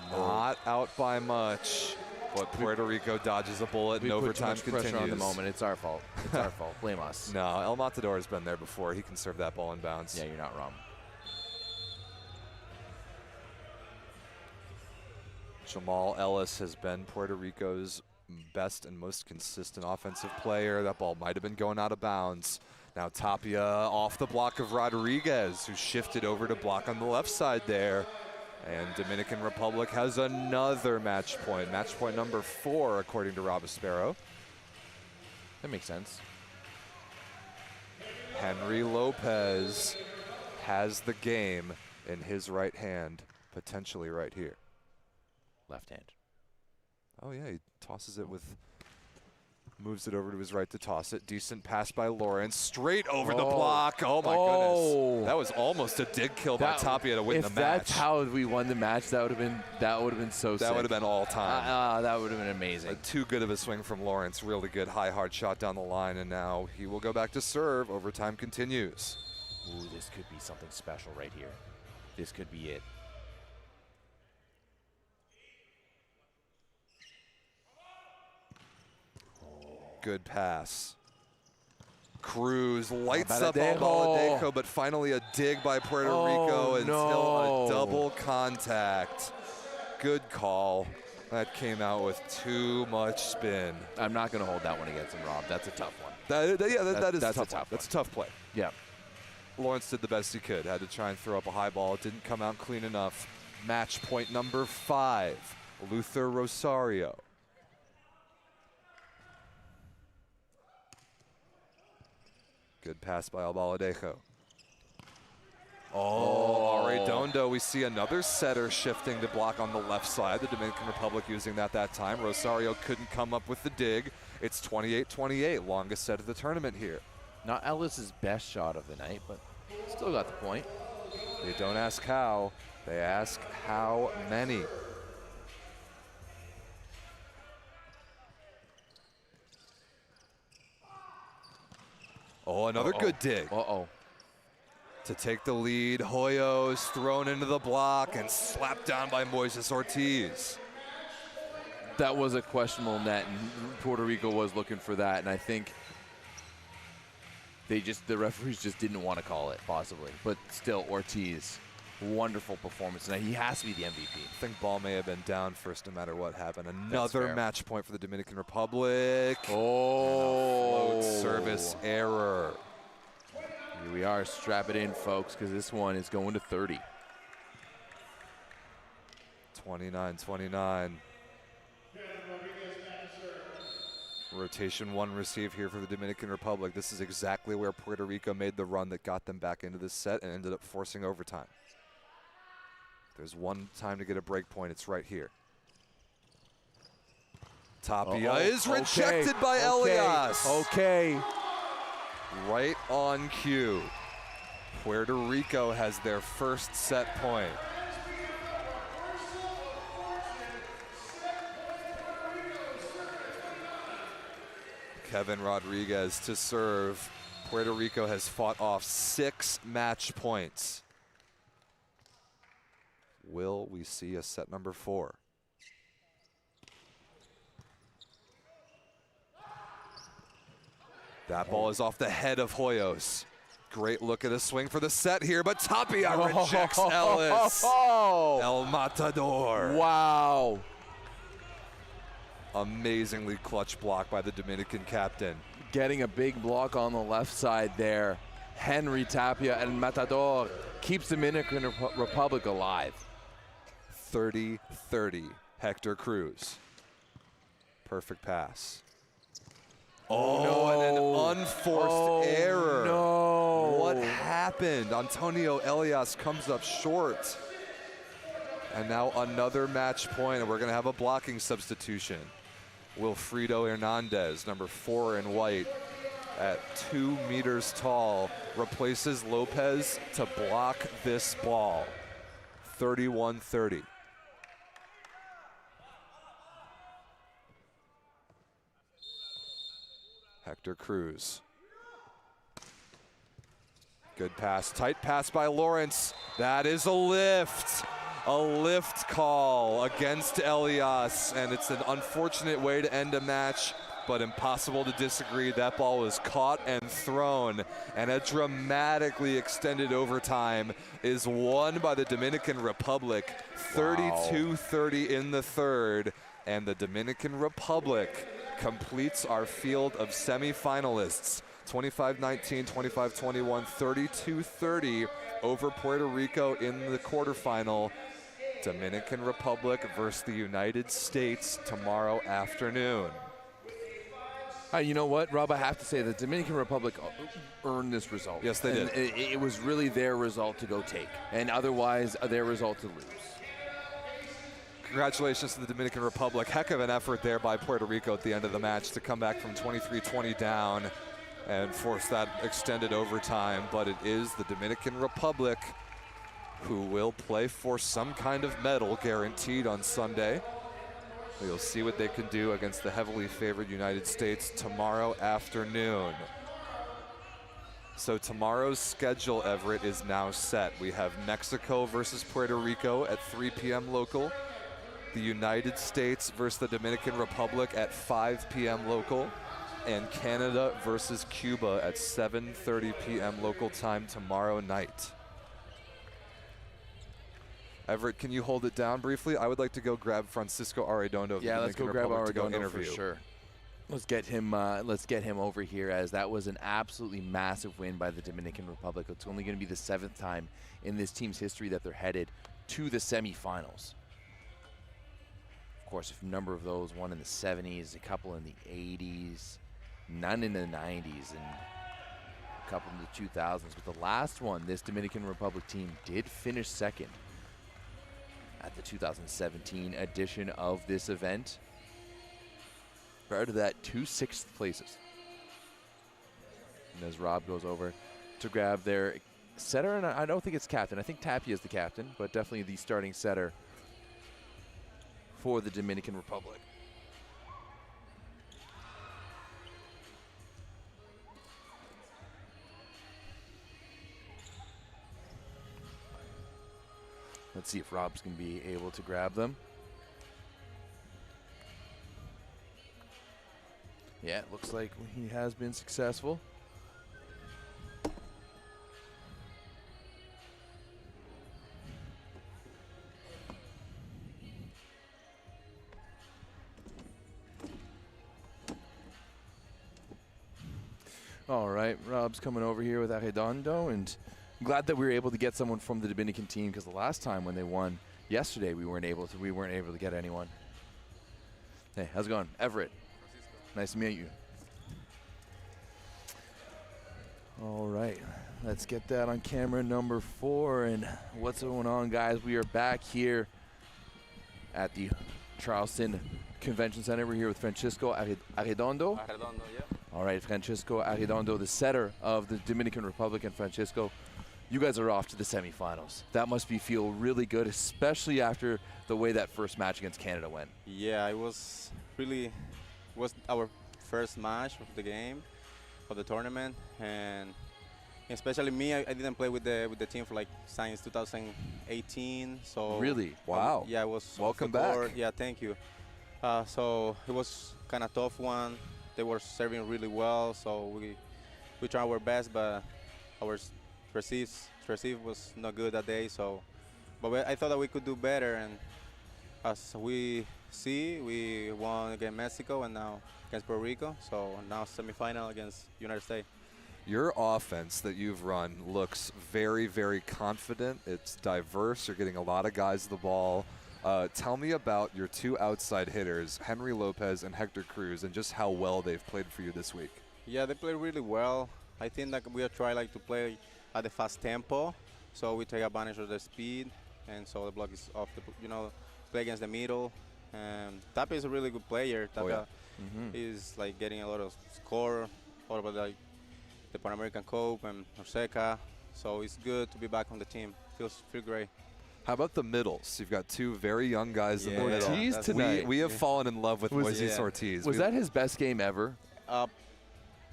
Not out by much, but Puerto Rico dodges a bullet and overtime continues. Pressure on the moment. It's our fault. It's our fault. Blame us. No, El Matador has been there before. He can serve that ball in bounds. Yeah, you're not wrong. Jamal Ellis has been Puerto Rico's best and most consistent offensive player. That ball might have been going out of bounds. Now Tapia off the block of Rodriguez, who shifted over to block on the left side there. And Dominican Republic has another match point. Match point number 4, according to Robispero. That makes sense. Henry Lopez has the game in his right hand, potentially right here. Left hand. Oh yeah, he tosses it with, moves it over to his right to toss it. Decent pass by Lawrence, straight over the block. Oh my goodness. That was almost a dig kill by Tapia to win the match. If that's how we won the match, that would have been so sick. That would have been all time. That would have been amazing. Too good of a swing from Lawrence. Really good high hard shot down the line, and now he will go back to serve. Overtime continues. Ooh, this could be something special right here. This could be it. Good pass. Cruz lights up on Baladejo, but finally a dig by Puerto Rico until a double contact. Good call. That came out with too much spin. I'm not going to hold that one against him, Rob. That's a tough one. That is that's a tough one. That's a tough play. Yeah. Lawrence did the best he could. Had to try and throw up a high ball. It didn't come out clean enough. Match point number 5, Luther Rosario. Good pass by Albaladejo. Arredondo, we see another setter shifting to block on the left side. The Dominican Republic using that time. Rosario couldn't come up with the dig. It's 28-28, longest set of the tournament here. Not Ellis's best shot of the night, but still got the point. They don't ask how, they ask how many. Oh, another good dig. To take the lead, Hoyos thrown into the block and slapped down by Moises Ortiz. That was a questionable net, and Puerto Rico was looking for that, and I think the referees just didn't want to call it, possibly. But still, Ortiz, wonderful performance. Now, he has to be the MVP. I think ball may have been down first no matter what happened. Another match point for the Dominican Republic. Float service error. Here we are. Strap it in, folks, because this one is going to 30. 29-29. Rotation 1 receive here for the Dominican Republic. This is exactly where Puerto Rico made the run that got them back into this set and ended up forcing overtime. There's one time to get a break point. It's right here. Tapia is rejected by Elias. Right on cue. Puerto Rico has their first set point. Kevin Rodriguez to serve. Puerto Rico has fought off 6 match points. Will we see a set number 4? That ball is off the head of Hoyos. Great look at a swing for the set here, but Tapia rejects Ellis. El Matador. Wow. Amazingly clutch block by the Dominican captain. Getting a big block on the left side there. Henry Tapia and Matador keeps the Dominican Republic alive. 30-30, Hector Cruz. Perfect pass. And an unforced error. No. What happened? Antonio Elias comes up short. And now another match point, and we're going to have a blocking substitution. Wilfredo Hernandez, number 4 in white, at 2 meters tall, replaces Lopez to block this ball. 31-30. Hector Cruz. Good pass, tight pass by Lawrence. That is a lift. A lift call against Elias, and it's an unfortunate way to end a match, but impossible to disagree. That ball was caught and thrown, and a dramatically extended overtime is won by the Dominican Republic. 32-30 in the third, and the Dominican Republic completes our field of semifinalists. 25-19, 25-21, 32-30 over Puerto Rico in the quarterfinal. Dominican Republic versus the United States tomorrow afternoon. You know what, Rob, I have to say the Dominican Republic earned this result. Yes, they did. It was really their result to go take, and otherwise their result to lose. Congratulations to the Dominican Republic. Heck of an effort there by Puerto Rico at the end of the match to come back from 23-20 down and force that extended overtime. But it is the Dominican Republic who will play for some kind of medal guaranteed on Sunday. We'll see what they can do against the heavily favored United States tomorrow afternoon. So tomorrow's schedule, Everett, is now set. We have Mexico versus Puerto Rico at 3 p.m. local. The United States versus the Dominican Republic at 5 p.m. local. And Canada versus Cuba at 7:30 p.m. local time tomorrow night. Everett, can you hold it down briefly? I would like to go grab Francisco Arredondo of the Dominican Republic to go interview. For sure. Let's get him over here, as that was an absolutely massive win by the Dominican Republic. It's only going to be the 7th time in this team's history that they're headed to the semifinals. Of course, a number of those, one in the 70s, a couple in the 80s, none in the 90s, and a couple in the 2000s. But the last one, this Dominican Republic team did finish second at the 2017 edition of this event. Prior to that, 2 6th places. And as Rob goes over to grab their setter, and I don't think it's captain. I think Tapia is the captain, but definitely the starting setter for the Dominican Republic. Let's see if Rob's going to be able to grab them. Yeah, it looks like he has been successful. All right, Rob's coming over here with Arredondo, and I'm glad that we were able to get someone from the Dominican team, because the last time when they won yesterday, we weren't able to get anyone. Hey, how's it going, Everett? Nice to meet you. All right, let's get that on camera number 4. And what's going on, guys? We are back here at the Charleston Convention Center. We're here with Francisco Arredondo. Arredondo, yeah. All right, Francisco Arredondo, the setter of the Dominican Republic. And Francisco, you guys are off to the semifinals. That must feel really good, especially after the way that first match against Canada went. Yeah, it was our first match of the game, of the tournament, and especially me, I didn't play with the team for like since 2018. So really, wow. Yeah, it was. Welcome back. Yeah, thank you. So it was kind of tough one. They were serving really well, so we tried our best, but our receive was not good that day. So, but I thought that we could do better, and as we see, we won against Mexico and now against Puerto Rico. So now semifinal against United States. Your offense that you've run looks very, very confident. It's diverse. You're getting a lot of guys the ball. Tell me about your 2 outside hitters, Henry Lopez and Hector Cruz, and just how well they've played for you this week. Yeah, they played really well. I think that we are trying to play at the fast tempo, so we take advantage of the speed, and so the block is off the, play against the middle. Tapia is a really good player. Tapia is like getting a lot of score, all about like the Pan American Cup and NORCECA. So it's good to be back on the team. Feel great. How about the middles? You've got 2 very young guys in the middle. Ortiz tonight. We have fallen in love with Moises Ortiz. Was that his best game ever?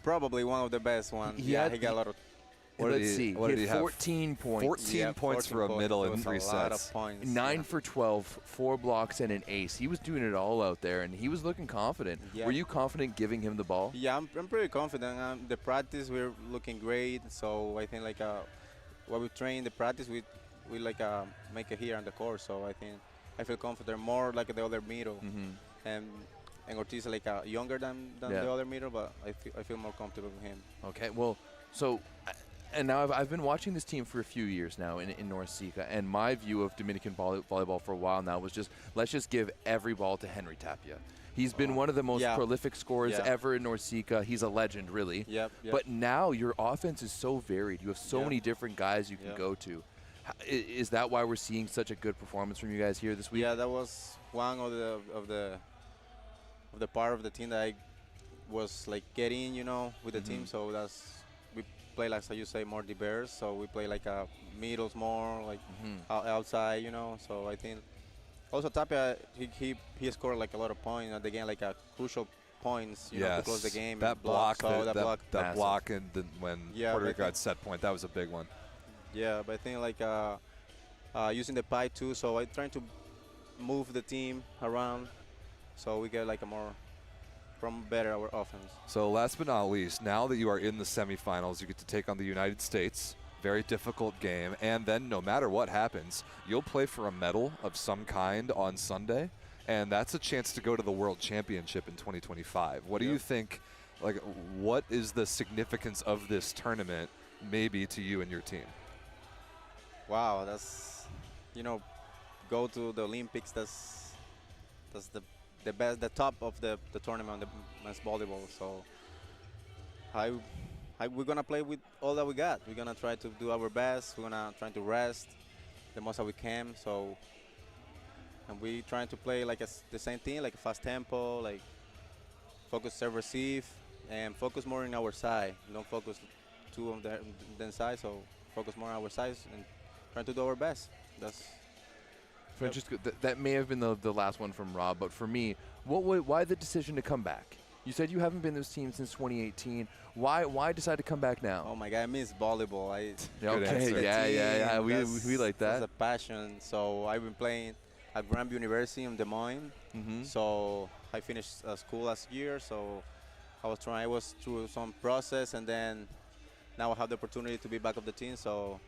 Probably one of the best ones. He got a lot of. Let's see. What did he have? 14 points. 14 points for a middle in 3 sets. A lot of points. 9 for 12, 4 blocks and an ace. He was doing it all out there, and he was looking confident. Yeah. Were you confident giving him the ball? Yeah, I'm pretty confident. The practice, we're looking great. So I think what we train the practice, we make it here on the court. So I think I feel confident more like the other middle. and Ortiz like younger than the other middle, but I feel more comfortable with him. Okay, well, so, and now I've been watching this team for a few years now in NORCECA, and my view of Dominican volleyball for a while now was just, let's just give every ball to Henry Tapia. He's been one of the most prolific scorers ever in NORCECA. He's a legend, really. Yep. But now your offense is so varied. You have so many different guys you can go to. Is that why we're seeing such a good performance from you guys here this week? Yeah, that was one of the part of the team that I was like getting, you know, with the team. So we play like, so you say, more diverse. So we play like middles more, like outside, you know. So I think also Tapia, he scored like a lot of points at the game, like crucial points, you know, to close the game. That block, so that block, and when Puerto Rico had set point, that was a big one. Yeah, but I think like using the pie too. So I'm trying to move the team around, so we get like a more better our offense. So last but not least, now that you are in the semifinals, you get to take on the United States. Very difficult game, and then no matter what happens, you'll play for a medal of some kind on Sunday, and that's a chance to go to the World Championship in 2025. What do you think, like, what is the significance of this tournament maybe to you and your team? Wow, that's, you know, go to the Olympics, that's the best, the top of the tournament, the men's volleyball. So we're gonna play with all that we got. We're gonna try to do our best. We're gonna try to rest the most that we can. So, and we trying to play like the same thing, like a fast tempo, like focus serve receive, and focus more in our side. Don't focus too on the side. So focus more on our side and trying to do our best. That's. Francesco, that may have been the last one from Rob, but for me, why the decision to come back? You said you haven't been this team since 2018. Why decide to come back now? Oh my God, I miss volleyball. Okay, yeah. We like that. That's a passion. So I've been playing at Granby University in Des Moines. So I finished school last year. So I was through some process, and then now I have the opportunity to be back of the team. So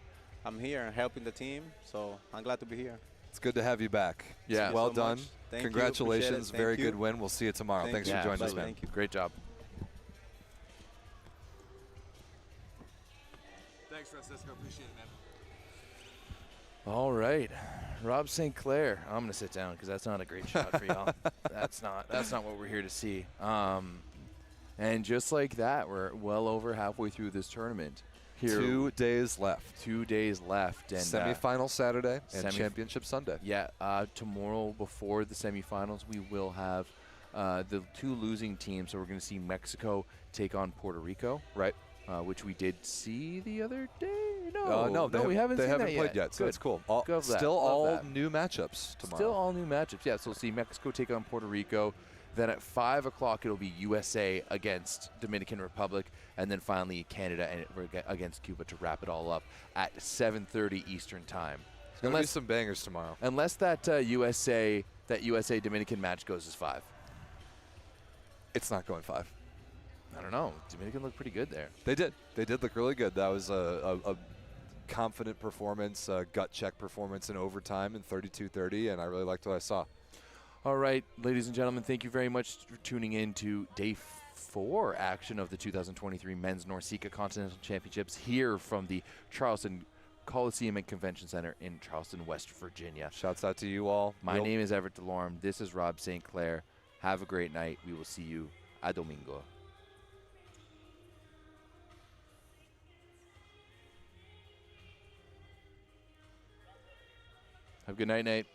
I'm here helping the team. So I'm glad to be here. It's good to have you back. Yeah. Well done. Thank Congratulations. you. Very good win. We'll see you tomorrow. Thanks for joining us, man. Thank you. Great job. Thanks, Francisco. Appreciate it, man. All right, Rob St. Clair. I'm gonna sit down because that's not a great shot for y'all. That's not what we're here to see. And just like that, we're well over halfway through this tournament. Here, 2 days left. 2 days left. And semifinal Saturday and championship Sunday. Yeah, tomorrow before the semifinals, we will have the two losing teams. So we're going to see Mexico take on Puerto Rico, right? Which we did see the other day. No, we haven't they seen haven't that played yet, so Good. it's cool. Still all new matchups tomorrow. Still all new matchups, yeah. So we'll see Mexico take on Puerto Rico. Then at 5 o'clock, it'll be USA against Dominican Republic, and then finally Canada against Cuba to wrap it all up at 7:30 Eastern Time. There's going to be some bangers tomorrow. Unless that USA Dominican match goes as 5. It's not going 5. I don't know. Dominican looked pretty good there. They did. They did look really good. That was a confident performance, a gut check performance in overtime in 32-30, and I really liked what I saw. All right, ladies and gentlemen, thank you very much for tuning in to day 4 action of the 2023 Men's NORCECA Continental Championships here from the Charleston Coliseum and Convention Center in Charleston, West Virginia. Shouts out to you all. My name is Everett DeLorme. This is Rob St. Clair. Have a great night. We will see you a domingo. Have a good night, Nate.